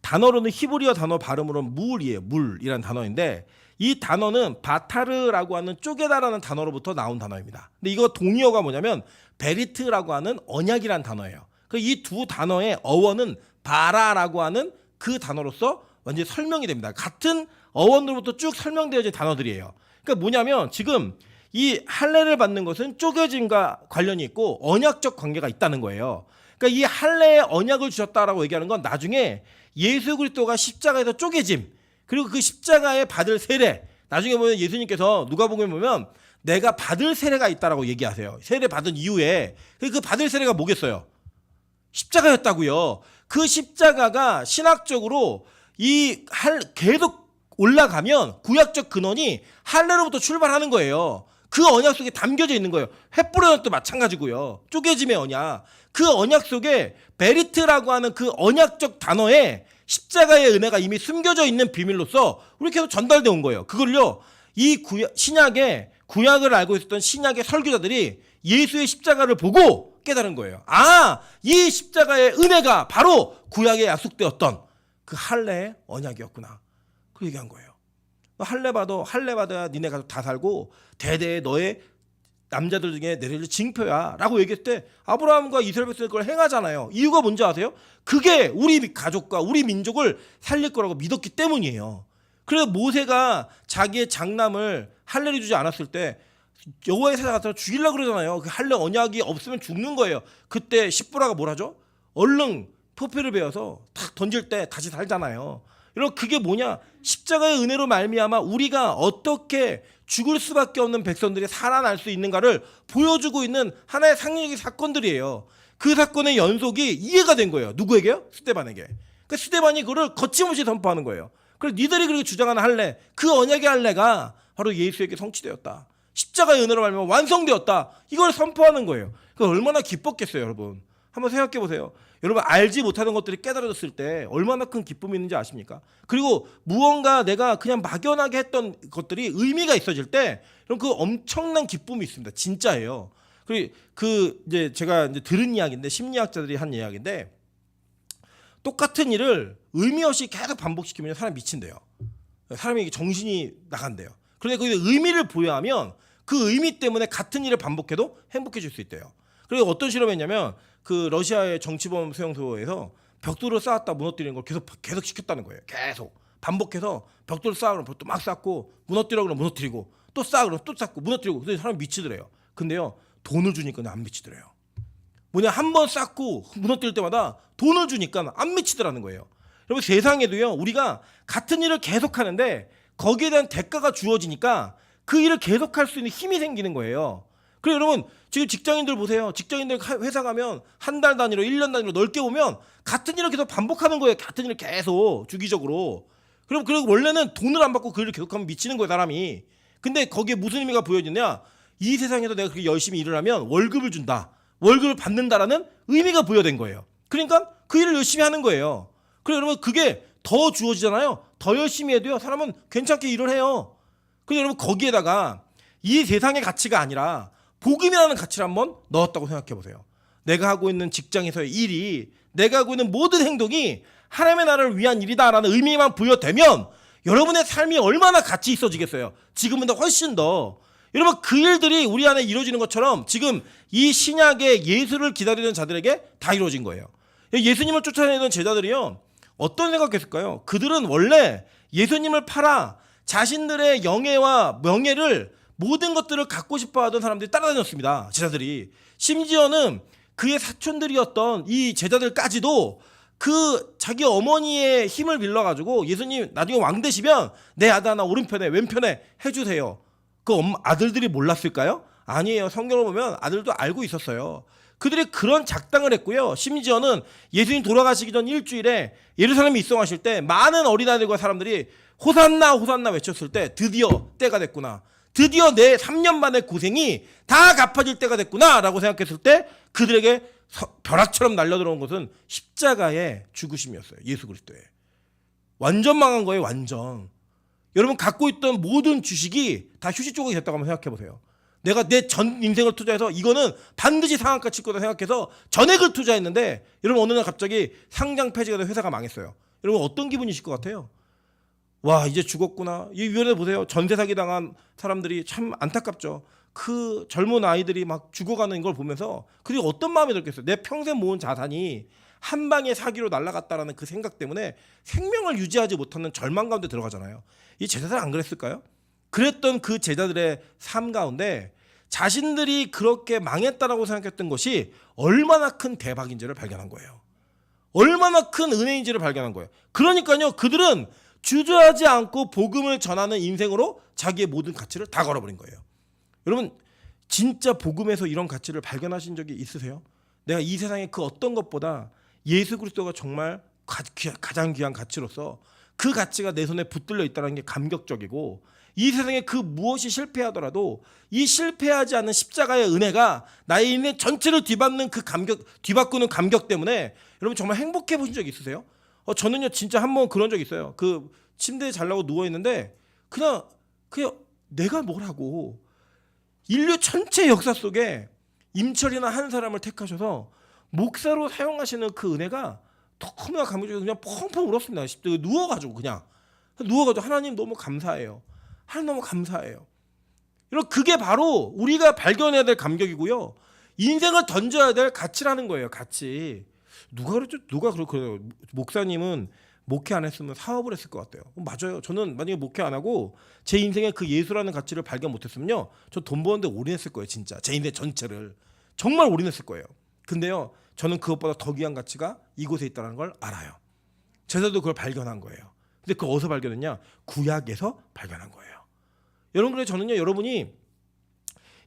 단어로는 히브리어 단어 발음으로는 물이에요. 물이라는 단어인데 이 단어는 바타르라고 하는 쪼개다라는 단어로부터 나온 단어입니다. 근데 이거 동의어가 뭐냐면 베리트라고 하는 언약이라는 단어예요. 이 두 단어의 어원은 바라라고 하는 그 단어로서 완전히 설명이 됩니다. 같은 어원으로부터 쭉 설명되어진 단어들이에요. 그러니까 뭐냐면 지금 이 할례를 받는 것은 쪼개짐과 관련이 있고 언약적 관계가 있다는 거예요. 그러니까 이 할례의 언약을 주셨다라고 얘기하는 건 나중에 예수 그리스도가 십자가에서 쪼개짐 그리고 그 십자가에 받을 세례 나중에 보면 예수님께서 누가복음에 보면 내가 받을 세례가 있다라고 얘기하세요. 세례 받은 이후에 그 받을 세례가 뭐겠어요? 십자가였다고요. 그 십자가가 신학적으로 계속 올라가면 구약적 근원이 할례로부터 출발하는 거예요. 그 언약 속에 담겨져 있는 거예요. 횃불 언약도 마찬가지고요. 쪼개짐의 언약. 그 언약 속에 베리트라고 하는 그 언약적 단어에 십자가의 은혜가 이미 숨겨져 있는 비밀로서 우리 계속 전달되어 온 거예요. 그걸요. 이 구약을 알고 있었던 신약의 설교자들이 예수의 십자가를 보고 깨달은 거예요. 이 십자가의 은혜가 바로 구약에 약속되었던 그 할례의 언약이었구나. 그 얘기한 거예요. 할례 받아야 니네 가족 다 살고 대대에 너의 남자들 중에 내려질 징표야 라고 얘기했을 때 아브라함과 이스라엘 백성이 그걸 행하잖아요. 이유가 뭔지 아세요? 그게 우리 가족과 우리 민족을 살릴 거라고 믿었기 때문이에요. 그래서 모세가 자기의 장남을 할례를 주지 않았을 때 여호와의 사자가 가서 죽이려고 그러잖아요. 그 할례 언약이 없으면 죽는 거예요. 그때 십부라가 뭘 하죠? 얼른 표표를 베어서 탁 던질 때 다시 살잖아요. 여러분 그게 뭐냐? 십자가의 은혜로 말미암아 우리가 어떻게 죽을 수밖에 없는 백성들이 살아날 수 있는가를 보여주고 있는 하나의 상징적인 사건들이에요. 그 사건의 연속이 이해가 된 거예요. 누구에게요? 스데반에게. 그러니까 스데반이 그걸 거침없이 선포하는 거예요. 그래서 니들이 그렇게 주장하는 할례, 그 언약의 할례가 바로 예수에게 성취되었다. 십자가의 은혜로 말미암아 완성되었다. 이걸 선포하는 거예요. 그 얼마나 기뻤겠어요, 여러분. 한번 생각해 보세요. 여러분 알지 못하는 것들이 깨달아졌을 때 얼마나 큰 기쁨이 있는지 아십니까? 그리고 무언가 내가 그냥 막연하게 했던 것들이 의미가 있어질 때 그럼 그 엄청난 기쁨이 있습니다. 진짜예요. 그리고 이제 제가 이제 들은 이야기인데 심리학자들이 한 이야기인데 똑같은 일을 의미 없이 계속 반복시키면 사람이 미친대요. 사람이 정신이 나간대요. 그런데 거기에 의미를 부여하면 그 의미 때문에 같은 일을 반복해도 행복해질 수 있대요. 그리고 어떤 실험했냐면 그 러시아의 정치범 수용소에서 벽돌을 쌓았다 무너뜨리는 걸 계속 시켰다는 거예요. 계속 반복해서 벽돌을 쌓아 그러면 벽돌 막 쌓고 무너뜨려 그러면 무너뜨리고 또 쌓아 그러면 또 쌓고 무너뜨리고. 근데 사람이 미치더래요. 근데요 돈을 주니까 안 미치더래요. 뭐냐 한 번 쌓고 무너뜨릴 때마다 돈을 주니까 안 미치더라는 거예요. 여러분 세상에도요 우리가 같은 일을 계속하는데 거기에 대한 대가가 주어지니까 그 일을 계속할 수 있는 힘이 생기는 거예요. 그리고 여러분 지금 직장인들 보세요. 직장인들 회사 가면 한 달 단위로 1년 단위로 넓게 보면 같은 일을 계속 반복하는 거예요. 같은 일을 계속 주기적으로. 그리고 원래는 돈을 안 받고 그 일을 계속하면 미치는 거예요 사람이. 근데 거기에 무슨 의미가 보여지냐, 이 세상에서 내가 그렇게 열심히 일을 하면 월급을 준다, 월급을 받는다라는 의미가 부여된 거예요. 그러니까 그 일을 열심히 하는 거예요. 그리고 여러분 그게 더 주어지잖아요. 더 열심히 해도요 사람은 괜찮게 일을 해요. 근데 여러분 거기에다가 이 세상의 가치가 아니라 복음이라는 가치를 한번 넣었다고 생각해 보세요. 내가 하고 있는 직장에서의 일이, 내가 하고 있는 모든 행동이 하나님의 나라를 위한 일이다라는 의미만 부여되면 여러분의 삶이 얼마나 가치 있어지겠어요. 지금보다 훨씬 더. 여러분 그 일들이 우리 안에 이루어지는 것처럼 지금 이 신약의 예수를 기다리는 자들에게 다 이루어진 거예요. 예수님을 쫓아내던 제자들이요 어떤 생각했을까요? 그들은 원래 예수님을 팔아 자신들의 영예와 명예를, 모든 것들을 갖고 싶어하던 사람들이 따라다녔습니다. 제자들이. 심지어는 그의 사촌들이었던 이 제자들까지도 그 자기 어머니의 힘을 빌려가지고 예수님 나중에 왕 되시면 내 아들 하나 오른편에 왼편에 해주세요. 그 아들들이 몰랐을까요? 아니에요. 성경을 보면 아들도 알고 있었어요. 그들이 그런 작당을 했고요. 심지어는 예수님 돌아가시기 전 일주일에 예루살렘에 입성하실 때 많은 어린아이들과 사람들이 호산나 호산나 외쳤을 때 드디어 때가 됐구나, 드디어 내 3년 만의 고생이 다 갚아질 때가 됐구나 라고 생각했을 때 그들에게 벼락처럼 날려들어온 것은 십자가의 죽으심이었어요. 예수 그리스도의. 완전 망한 거예요. 완전. 여러분 갖고 있던 모든 주식이 다 휴지 조각이 됐다고 한번 생각해 보세요. 내가 내 전 인생을 투자해서 이거는 반드시 상한가 칠 거다 생각해서 전액을 투자했는데 여러분 어느 날 갑자기 상장 폐지가 돼서 회사가 망했어요. 여러분 어떤 기분이실 것 같아요? 와 이제 죽었구나. 이 위원회 보세요. 전세 사기 당한 사람들이 참 안타깝죠. 그 젊은 아이들이 막 죽어가는 걸 보면서 그리고 어떤 마음이 들겠어요. 내 평생 모은 자산이 한 방에 사기로 날아갔다라는 그 생각 때문에 생명을 유지하지 못하는 절망 가운데 들어가잖아요. 이 제자들 안 그랬을까요? 그랬던 그 제자들의 삶 가운데 자신들이 그렇게 망했다라고 생각했던 것이 얼마나 큰 대박인지를 발견한 거예요. 얼마나 큰 은혜인지를 발견한 거예요. 그러니까요 그들은 주저하지 않고 복음을 전하는 인생으로 자기의 모든 가치를 다 걸어버린 거예요. 여러분 진짜 복음에서 이런 가치를 발견하신 적이 있으세요? 내가 이 세상에 그 어떤 것보다 예수 그리스도가 정말 가장 귀한 가치로서 그 가치가 내 손에 붙들려 있다는 게 감격적이고, 이 세상에 그 무엇이 실패하더라도 이 실패하지 않는 십자가의 은혜가 나의 인생 전체를 뒤바꾸는 그 감격 때문에 여러분 정말 행복해 보신 적 있으세요? 저는요 진짜 한번 그런 적 있어요. 그 침대에 자려고 누워 있는데 그냥 내가 뭘 하고 인류 전체 역사 속에 임철이나 한 사람을 택하셔서 목사로 사용하시는 그 은혜가 너무나 감격적이어서 그냥 펑펑 울었습니다. 누워가지고 하나님 너무 감사해요. 하나님 너무 감사해요. 여러분 그게 바로 우리가 발견해야 될 감격이고요. 인생을 던져야 될 가치라는 거예요. 가치. 누가 그랬죠? 그래요? 목사님은 목회 안 했으면 사업을 했을 것 같아요. 맞아요. 저는 만약에 목회 안 하고 제 인생에 그 예수라는 가치를 발견 못했으면요, 저 돈 버는데 올인했을 거예요. 진짜 제 인생 전체를 정말 올인했을 거예요. 근데요, 저는 그것보다 더 귀한 가치가 이곳에 있다는 걸 알아요. 제자도 그걸 발견한 거예요. 근데 그걸 어디서 발견했냐? 구약에서 발견한 거예요. 여러분 그래서 저는요, 여러분이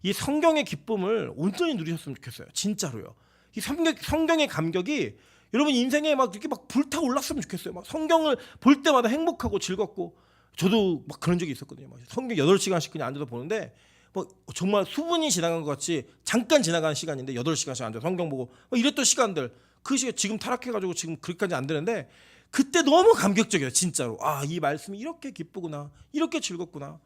이 성경의 기쁨을 온전히 누리셨으면 좋겠어요. 진짜로요. 이 성경의 감격이 여러분 인생에 막 이렇게 막 불타 올랐으면 좋겠어요. 막 성경을 볼 때마다 행복하고 즐겁고, 저도 막 그런 적이 있었거든요. 막 성경 8시간씩 그냥 앉아서 보는데 뭐 정말 수분이 지나간 것 같이 잠깐 지나가는 시간인데 8시간씩 앉아서 성경 보고 막 이랬던 시간들, 그 시간 지금 타락해가지고 지금 그렇게까지 안 되는데 그때 너무 감격적이에요. 진짜로. 아, 이 말씀이 이렇게 기쁘구나, 이렇게 즐겁구나.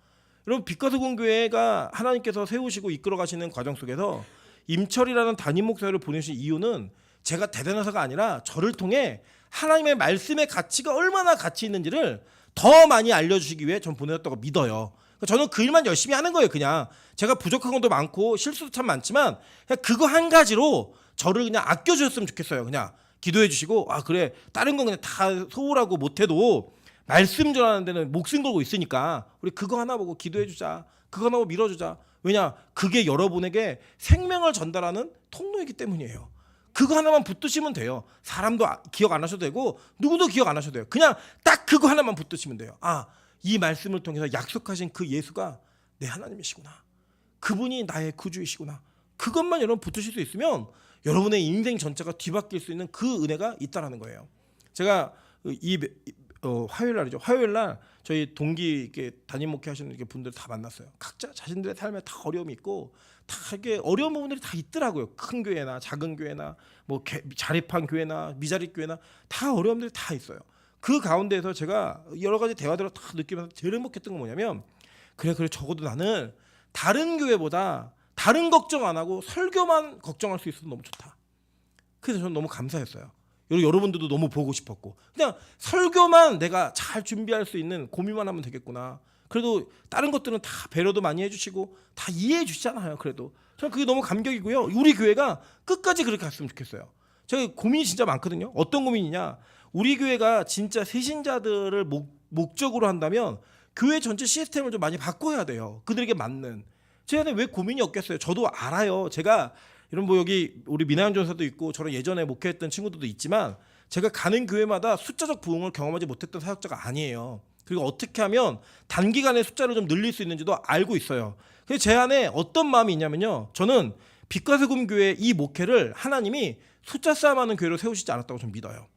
여러분 빛과소금 교회가 하나님께서 세우시고 이끌어 가시는 과정 속에서 임철이라는 담임 목사를 보내신 이유는 제가 대단해서가 아니라 저를 통해 하나님의 말씀의 가치가 얼마나 가치 있는지를 더 많이 알려주시기 위해 전 보내셨다고 믿어요. 저는 그 일만 열심히 하는 거예요. 그냥 제가 부족한 것도 많고 실수도 참 많지만 그냥 그거 한 가지로 저를 그냥 아껴주셨으면 좋겠어요. 그냥 기도해 주시고 아 그래 다른 건 그냥 다 소홀하고 못해도 말씀 전하는 데는 목숨 걸고 있으니까 우리 그거 하나 보고 기도해 주자. 그거 하나 보고 밀어주자. 왜냐 그게 여러분에게 생명을 전달하는 통로이기 때문이에요. 그거 하나만 붙드시면 돼요. 사람도 기억 안 하셔도 되고 누구도 기억 안 하셔도 돼요. 그냥 딱 그거 하나만 붙드시면 돼요. 아, 이 말씀을 통해서 약속하신 그 예수가 내 하나님이시구나. 그분이 나의 구주이시구나. 그것만 여러분 붙으실 수 있으면 여러분의 인생 전체가 뒤바뀔 수 있는 그 은혜가 있다라는 거예요. 제가 화요일 날이죠. 화요일 날 저희 동기 이렇게 담임 목회하시는 이렇게 분들 다 만났어요. 각자 자신들의 삶에 다 어려움이 있고 다 이게 어려운 부분들이 다 있더라고요. 큰 교회나 작은 교회나 뭐 자립한 교회나 미자립 교회나 다 어려움들이 다 있어요. 그 가운데에서 제가 여러 가지 대화들을 다 느끼면서 제일 행복했던 건 뭐냐면 그래 적어도 나는 다른 교회보다 다른 걱정 안 하고 설교만 걱정할 수 있어서 너무 좋다. 그래서 저는 너무 감사했어요. 여러분들도 너무 보고 싶었고 그냥 설교만 내가 잘 준비할 수 있는 고민만 하면 되겠구나. 그래도 다른 것들은 다 배려도 많이 해주시고 다 이해해 주시잖아요. 그래도 저는 그게 너무 감격이고요. 우리 교회가 끝까지 그렇게 갔으면 좋겠어요. 제가 고민이 진짜 많거든요. 어떤 고민이냐. 우리 교회가 진짜 새신자들을 목적으로 한다면 교회 전체 시스템을 좀 많이 바꿔야 돼요. 그들에게 맞는. 제가 왜 고민이 없겠어요. 저도 알아요. 제가 이런 뭐 여기 우리 민하연 전사도 있고 저런 예전에 목회했던 친구들도 있지만 제가 가는 교회마다 숫자적 부흥을 경험하지 못했던 사역자가 아니에요. 그리고 어떻게 하면 단기간에 숫자를 좀 늘릴 수 있는지도 알고 있어요. 그래서 제 안에 어떤 마음이 있냐면요. 저는 빛과 세금 교회 이 목회를 하나님이 숫자 싸움하는 교회로 세우시지 않았다고 저는 믿어요.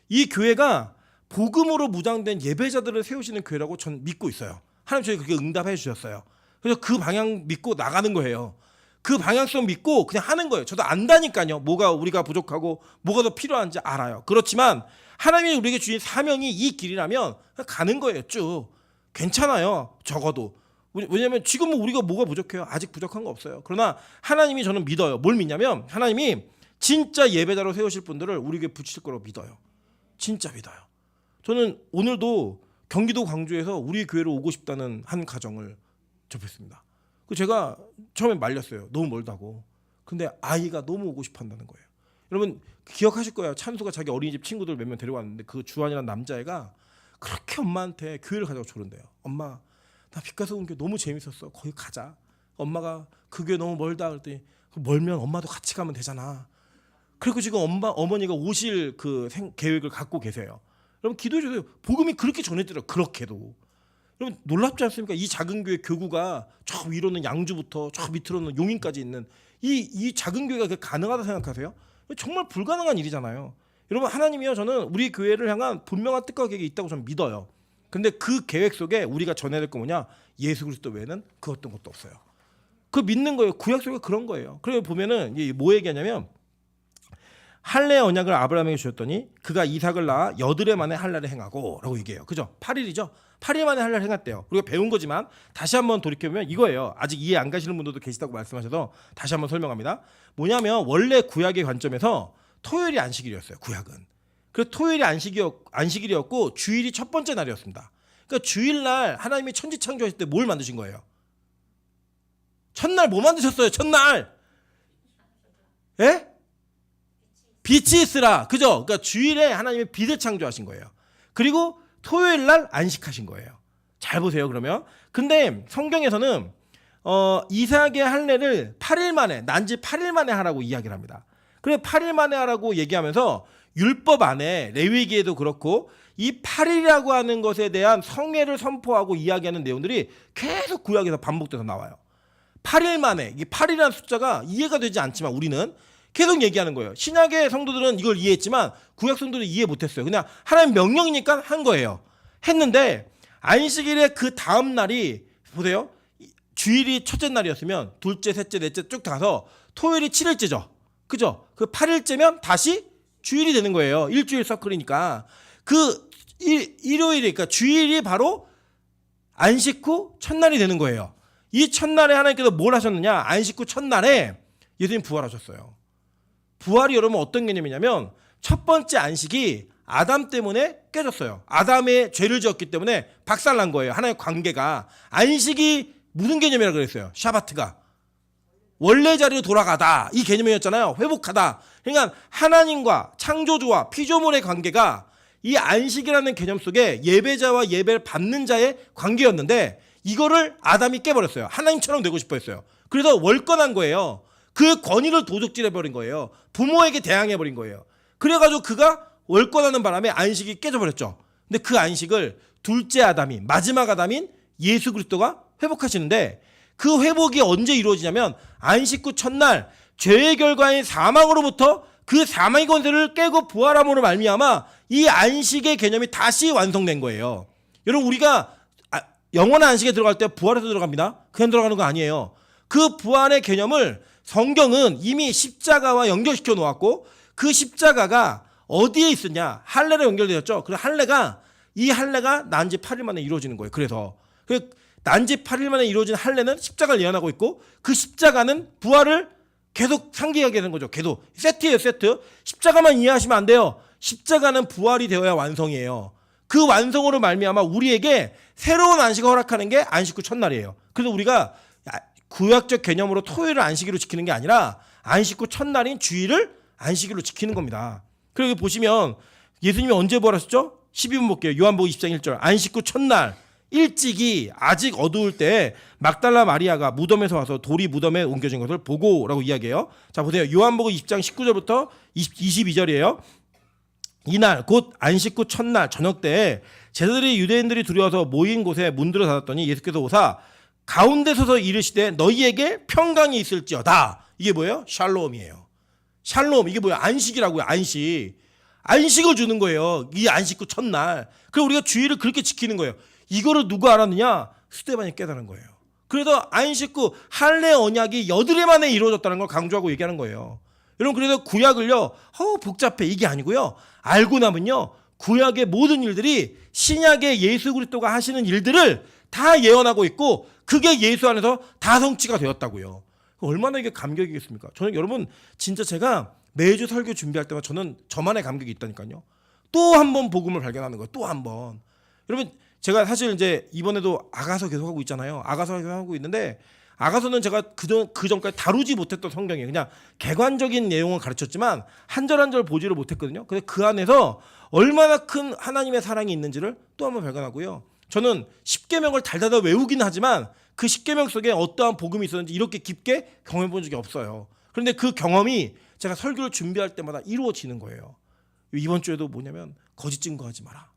이 교회가 복음으로 무장된 예배자들을 세우시는 교회라고 저는 믿고 있어요. 하나님 저희 그렇게 응답해 주셨어요. 그래서 그 방향 믿고 나가는 거예요. 그 방향성 믿고 그냥 하는 거예요. 저도 안다니까요. 뭐가 우리가 부족하고 뭐가 더 필요한지 알아요. 그렇지만 하나님이 우리에게 주신 사명이 이 길이라면 그냥 가는 거예요. 쭉. 괜찮아요. 적어도. 왜냐하면 지금은 우리가 뭐가 부족해요. 아직 부족한 거 없어요. 그러나 하나님이 저는 믿어요. 뭘 믿냐면 하나님이 진짜 예배자로 세우실 분들을 우리에게 붙이실 거라고 믿어요. 진짜 믿어요. 저는 오늘도 경기도 광주에서 우리 교회로 오고 싶다는 한 가정을 접했습니다. 제가 처음에 말렸어요. 너무 멀다고. 근데 아이가 너무 오고 싶어 한다는 거예요. 여러분 기억하실 거예요. 찬수가 자기 어린이집 친구들 몇 명 데려왔는데 그 주한이라는 남자애가 그렇게 엄마한테 교회를 가자고 조른대요. 엄마 나 빛가서 온 교회 너무 재밌었어. 거기 가자. 엄마가 그 교회 너무 멀다 그랬더니 멀면 엄마도 같이 가면 되잖아. 그리고 지금 어머니가 오실 그 계획을 갖고 계세요. 여러분 기도해 주세요. 복음이 그렇게 전해지더라고요. 그렇게도. 여러분 놀랍지 않습니까? 이 작은 교회 교구가 저 위로는 양주부터 저 밑으로는 용인까지 있는 이 작은 교회가 그게 가능하다 생각하세요? 정말 불가능한 일이잖아요. 여러분 하나님이요 저는 우리 교회를 향한 분명한 뜻과 계획이 있다고 저는 믿어요. 근데 그 계획 속에 우리가 전해야 될 거 뭐냐? 예수 그리스도 외에는 그 어떤 것도 없어요. 그 믿는 거예요. 구약 속에 그런 거예요. 그래서 보면은 뭐 얘기하냐면 할례 언약을 아브라함에게 주셨더니 그가 이삭을 낳아 여드레 만에 할례를 행하고 라고 얘기해요. 그죠? 8일이죠. 8일 만에 할례를 행했대요. 우리가 배운 거지만 다시 한번 돌이켜보면 이거예요. 아직 이해 안 가시는 분들도 계시다고 말씀하셔서 다시 한번 설명합니다. 뭐냐면 원래 구약의 관점에서 토요일이 안식일이었어요. 구약은. 그래서 토요일이 안식일이었고 주일이 첫 번째 날이었습니다. 그러니까 주일날 하나님이 천지 창조하실 때 뭘 만드신 거예요? 첫날 뭐 만드셨어요? 첫날. 예? 빛이 있으라. 그죠? 그러니까 주일에 하나님이 빛을 창조하신 거예요. 그리고 토요일 날 안식하신 거예요. 잘 보세요. 그러면. 근데 성경에서는 이삭의 할례를 8일 만에 난지 8일 만에 하라고 이야기를 합니다. 그래 8일 만에 하라고 얘기하면서 율법 안에 레위기에도 그렇고 이 8일이라고 하는 것에 대한 성회를 선포하고 이야기하는 내용들이 계속 구약에서 반복돼서 나와요. 8일 만에 이 8이라는 숫자가 이해가 되지 않지만 우리는 계속 얘기하는 거예요. 신약의 성도들은 이걸 이해했지만 구약 성도들은 이해 못했어요. 그냥 하나님 명령이니까 한 거예요. 했는데 안식일의 그 다음 날이 보세요. 주일이 첫째 날이었으면 둘째, 셋째, 넷째 쭉 가서 토요일이 7일째죠. 그죠? 그 8일째면 다시 주일이 되는 거예요. 일주일 서클이니까. 그 일요일이 그러니까 주일이 바로 안식 후 첫날이 되는 거예요. 이 첫날에 하나님께서 뭘 하셨느냐? 안식 후 첫날에 예수님 부활하셨어요. 부활이 여러분 어떤 개념이냐면 첫 번째 안식이 아담 때문에 깨졌어요. 아담의 죄를 지었기 때문에 박살난 거예요. 하나의 관계가. 안식이 무슨 개념이라 그랬어요? 샤바트가 원래 자리로 돌아가다 이 개념이었잖아요. 회복하다. 그러니까 하나님과 창조주와 피조물의 관계가 이 안식이라는 개념 속에 예배자와 예배를 받는 자의 관계였는데 이거를 아담이 깨버렸어요. 하나님처럼 되고 싶어 했어요. 그래서 월권한 거예요. 그 권위를 도둑질해버린 거예요. 부모에게 대항해버린 거예요. 그래가지고 그가 월권하는 바람에 안식이 깨져버렸죠. 근데 그 안식을 둘째 아담이, 마지막 아담인 예수 그리스도가 회복하시는데 그 회복이 언제 이루어지냐면 안식 후 첫날 죄의 결과인 사망으로부터 그 사망의 권세를 깨고 부활함으로 말미암아 이 안식의 개념이 다시 완성된 거예요. 여러분 우리가 영원한 안식에 들어갈 때 부활해서 들어갑니다. 그냥 들어가는 거 아니에요. 그 부활의 개념을 성경은 이미 십자가와 연결시켜 놓았고 그 십자가가 어디에 있었냐? 할례로 연결되었죠. 그래서 이 할례가 난지 8일 만에 이루어지는 거예요. 그래서 난지 8일 만에 이루어진 할례는 십자가를 예언하고 있고 그 십자가는 부활을 계속 상기하게 되는 거죠. 계속 세트예요, 세트. 십자가만 이해하시면 안 돼요. 십자가는 부활이 되어야 완성이에요. 그 완성으로 말미암아 우리에게 새로운 안식을 허락하는 게 안식 후 첫날이에요. 그래서 우리가 구약적 개념으로 토요일을 안식일로 지키는 게 아니라 안식 후 첫날인 주일을 안식일로 지키는 겁니다. 그리고 여기 보시면 예수님이 언제 부활하셨죠? 12분 볼게요. 요한복음 20장 1절. 안식 후 첫날 일찍이 아직 어두울 때 막달라 마리아가 무덤에서 와서 돌이 무덤에 옮겨진 것을 보고라고 이야기해요. 자 보세요. 요한복음 20장 19절부터 22절이에요. 이날 곧 안식 후 첫날 저녁 때 제자들이 유대인들이 두려워서 모인 곳에 문들어 닫았더니 예수께서 오사 가운데 서서 이르시되 너희에게 평강이 있을지어다. 이게 뭐예요? 샬롬이에요. 샬롬 이게 뭐야? 안식이라고요. 안식을 주는 거예요. 이 안식 후 첫날. 그리고 우리가 주일을 그렇게 지키는 거예요. 이거를 누가 알았느냐? 스데반이 깨달은 거예요. 그래서 안식 후 할례 언약이 여드레 만에 이루어졌다는 걸 강조하고 얘기하는 거예요. 여러분 그래서 구약을요 복잡해 이게 아니고요. 알고 나면요 구약의 모든 일들이 신약의 예수 그리스도가 하시는 일들을 다 예언하고 있고 그게 예수 안에서 다 성취가 되었다고요. 얼마나 이게 감격이겠습니까? 저는 여러분 진짜 제가 매주 설교 준비할 때마다 저는 저만의 감격이 있다니까요. 또 한 번 복음을 발견하는 거예요. 또 한 번. 여러분 제가 사실 이제 이번에도 아가서 계속 하고 있잖아요. 아가서 계속 하고 있는데 아가서는 제가 그 전까지 다루지 못했던 성경이에요. 그냥 개관적인 내용을 가르쳤지만 한 절 한 절 보지를 못했거든요. 근데 그 안에서 얼마나 큰 하나님의 사랑이 있는지를 또 한 번 발견하고요. 저는 십계명을 달달달 외우긴 하지만 그 십계명 속에 어떠한 복음이 있었는지 이렇게 깊게 경험해 본 적이 없어요. 그런데 그 경험이 제가 설교를 준비할 때마다 이루어지는 거예요. 이번 주에도 뭐냐면 거짓 증거하지 마라.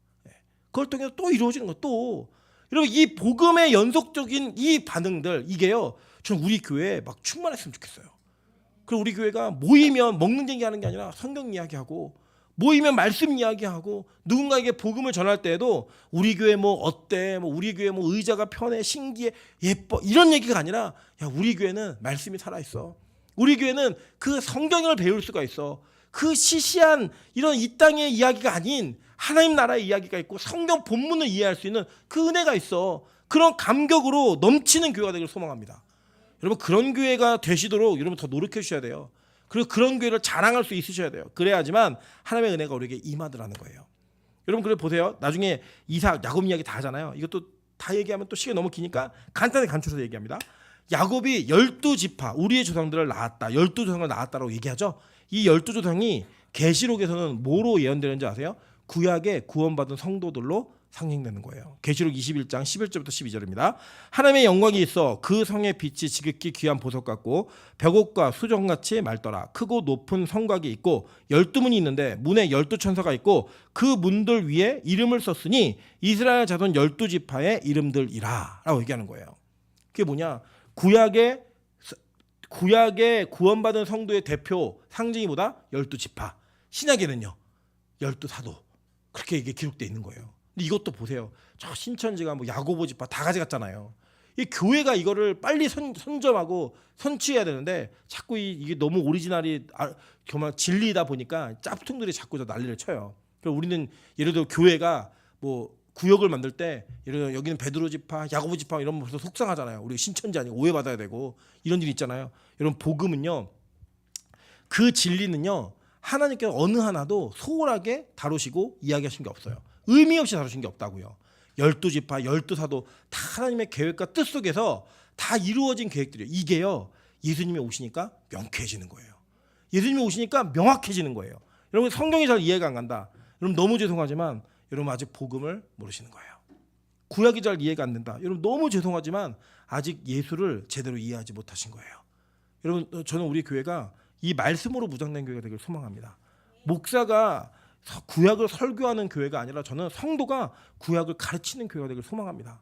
그걸 통해서 또 이루어지는 거 또. 여러분 이 복음의 연속적인 이 반응들 이게요. 저는 우리 교회에 막 충만했으면 좋겠어요. 그리고 우리 교회가 모이면 먹는 얘기하는 게 아니라 성경 이야기하고 모이면 말씀 이야기하고 누군가에게 복음을 전할 때에도 우리 교회 뭐 어때? 뭐 우리 교회 뭐 의자가 편해, 신기해, 예뻐 이런 얘기가 아니라 야 우리 교회는 말씀이 살아 있어. 우리 교회는 그 성경을 배울 수가 있어. 그 시시한 이런 이 땅의 이야기가 아닌 하나님 나라의 이야기가 있고 성경 본문을 이해할 수 있는 그 은혜가 있어. 그런 감격으로 넘치는 교회가 되기를 소망합니다. 여러분 그런 교회가 되시도록 여러분 더 노력해 주셔야 돼요. 그리고 그런 교회를 자랑할 수 있으셔야 돼요. 그래야지만 하나님의 은혜가 우리에게 임하더라는 거예요. 여러분 그래 보세요. 나중에 이삭, 야곱 이야기 다 하잖아요. 이것도 다 얘기하면 또 시간이 너무 기니까 간단히 간추려서 얘기합니다. 야곱이 12지파 우리의 조상들을 낳았다. 12조상을 낳았다라고 얘기하죠. 이 12조상이 계시록에서는 뭐로 예언되는지 아세요? 구약의 구원받은 성도들로 상징되는 거예요. 계시록 21장 11절부터 12절입니다. 하나님의 영광이 있어 그 성의 빛이 지극히 귀한 보석 같고 벽옥과 수정같이 맑더라. 크고 높은 성곽이 있고 12문이 있는데 문에 12천사가 있고 그 문들 위에 이름을 썼으니 이스라엘 자손 12지파의 이름들이라 라고 얘기하는 거예요. 그게 뭐냐? 구약의 구원받은 성도의 대표 상징이 뭐다? 12지파. 신약에는요 12사도. 그렇게 이게 기록되어 있는 거예요. 근데 이것도 보세요. 저 신천지가 뭐 야고보 지파 다 가져갔잖아요. 이 교회가 이거를 빨리 선점하고 선취해야 되는데 자꾸 이게 너무 오리지널이 정말 진리다 보니까 짭퉁들이 자꾸 저 난리를 쳐요. 그래서 우리는 예를 들어 교회가 뭐 구역을 만들 때 예를 들어 여기는 베드로 지파, 야고보 지파 이런 벌써 속상하잖아요. 우리 신천지 아니고 오해받아야 되고 이런 일이 있잖아요. 여러분 복음은요. 그 진리는요. 하나님께서 어느 하나도 소홀하게 다루시고 이야기하신 게 없어요. 의미 없이 다루신 게 없다고요. 12지파, 12사도 다 하나님의 계획과 뜻 속에서 다 이루어진 계획들이에요. 이게요, 예수님이 오시니까 명쾌해지는 거예요. 예수님이 오시니까 명확해지는 거예요. 여러분, 성경이 잘 이해가 안 간다. 여러분, 너무 죄송하지만 여러분 아직 복음을 모르시는 거예요. 구약이 잘 이해가 안 된다. 여러분, 너무 죄송하지만 아직 예수를 제대로 이해하지 못하신 거예요. 여러분, 저는 우리 교회가 이 말씀으로 무장된 교회가 되길 소망합니다. 목사가 구약을 설교하는 교회가 아니라 저는 성도가 구약을 가르치는 교회가 되길 소망합니다.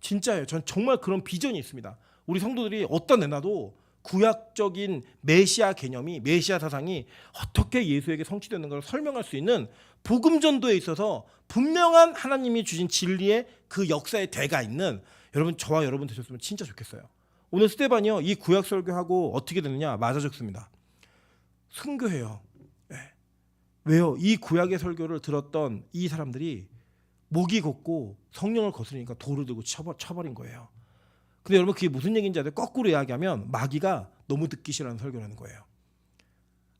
진짜예요. 전 정말 그런 비전이 있습니다. 우리 성도들이 어떤 애나도 구약적인 메시아 개념이, 메시아 사상이 어떻게 예수에게 성취되는 걸 설명할 수 있는 복음 전도에 있어서 분명한 하나님이 주신 진리의 그 역사의 대가 있는 여러분, 저와 여러분 되셨으면 진짜 좋겠어요. 오늘 스데반이요, 이 구약 설교하고 어떻게 되느냐, 맞아 죽습니다. 순교해요. 네. 왜요? 이 구약의 설교를 들었던 이 사람들이 목이 곧고 성령을 거스르니까 돌을 들고 쳐버린 거예요. 근데 여러분, 그게 무슨 얘기인지 아세요? 거꾸로 이야기하면 마귀가 너무 듣기 싫어하는 설교라는 거예요.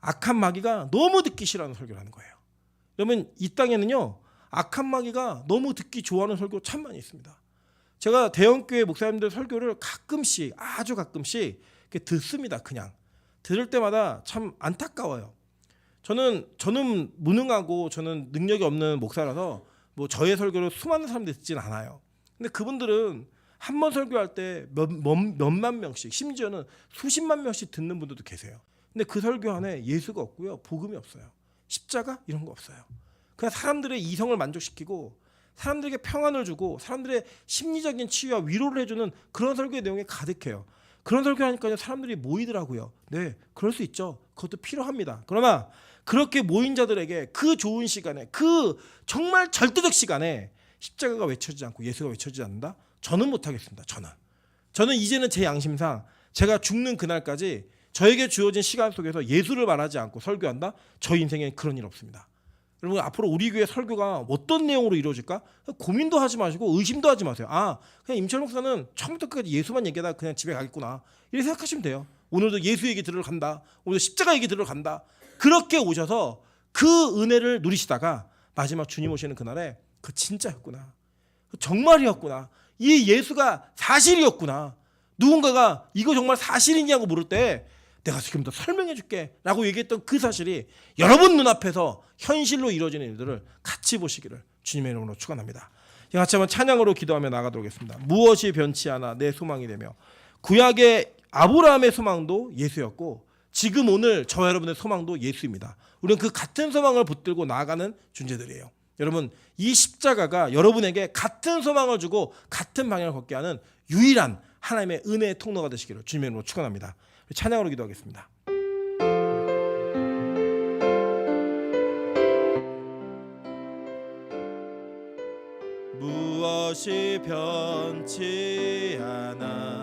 악한 마귀가 너무 듣기 싫어하는 설교라는 거예요. 여러분, 이 땅에는요, 악한 마귀가 너무 듣기 좋아하는 설교 참 많이 있습니다. 제가 대형교회 목사님들 설교를 가끔씩, 아주 가끔씩 이렇게 듣습니다. 그냥 들을 때마다 참 안타까워요. 저는 무능하고 저는 능력이 없는 목사라서 뭐 저의 설교를 수많은 사람들이 듣진 않아요. 근데 그분들은 한 번 설교할 때 몇만 명씩, 심지어는 수십만 명씩 듣는 분들도 계세요. 근데 그 설교 안에 예수가 없고요, 복음이 없어요. 십자가 이런 거 없어요. 그냥 사람들의 이성을 만족시키고 사람들에게 평안을 주고 사람들의 심리적인 치유와 위로를 해주는 그런 설교의 내용이 가득해요. 그런 설교하니까 사람들이 모이더라고요. 네, 그럴 수 있죠. 그것도 필요합니다. 그러나 그렇게 모인 자들에게 그 좋은 시간에, 그 정말 절대적 시간에 십자가가 외쳐지지 않고 예수가 외쳐지지 않는다? 저는 못하겠습니다. 저는 이제는 제 양심상 제가 죽는 그날까지 저에게 주어진 시간 속에서 예수를 말하지 않고 설교한다? 저 인생에 그런 일 없습니다. 여러분, 앞으로 우리 교회 설교가 어떤 내용으로 이루어질까? 고민도 하지 마시고 의심도 하지 마세요. 아, 그냥 임철 목사는 처음부터 끝까지 예수만 얘기하다 그냥 집에 가겠구나, 이렇게 생각하시면 돼요. 오늘도 예수 얘기 들으러 간다, 오늘도 십자가 얘기 들으러 간다. 그렇게 오셔서 그 은혜를 누리시다가 마지막 주님 오시는 그날에 그 진짜였구나, 정말이었구나, 이 예수가 사실이었구나, 누군가가 이거 정말 사실이냐고 물을 때 내가 지금부터 설명해 줄게 라고 얘기했던 그 사실이 여러분 눈앞에서 현실로 이루어지는 일들을 같이 보시기를 주님의 이름으로 축원합니다. 같이 한번 찬양으로 기도하며 나가도록 하겠습니다. 무엇이 변치 않아 내 소망이 되며. 구약의 아브라함의 소망도 예수였고 지금 오늘 저와 여러분의 소망도 예수입니다. 우리는 그 같은 소망을 붙들고 나아가는 존재들이에요. 여러분, 이 십자가가 여러분에게 같은 소망을 주고 같은 방향을 걷게 하는 유일한 하나님의 은혜의 통로가 되시기를 주님의 이름으로 축원합니다. 찬양으로 기도하겠습니다. 무엇이 변치 않아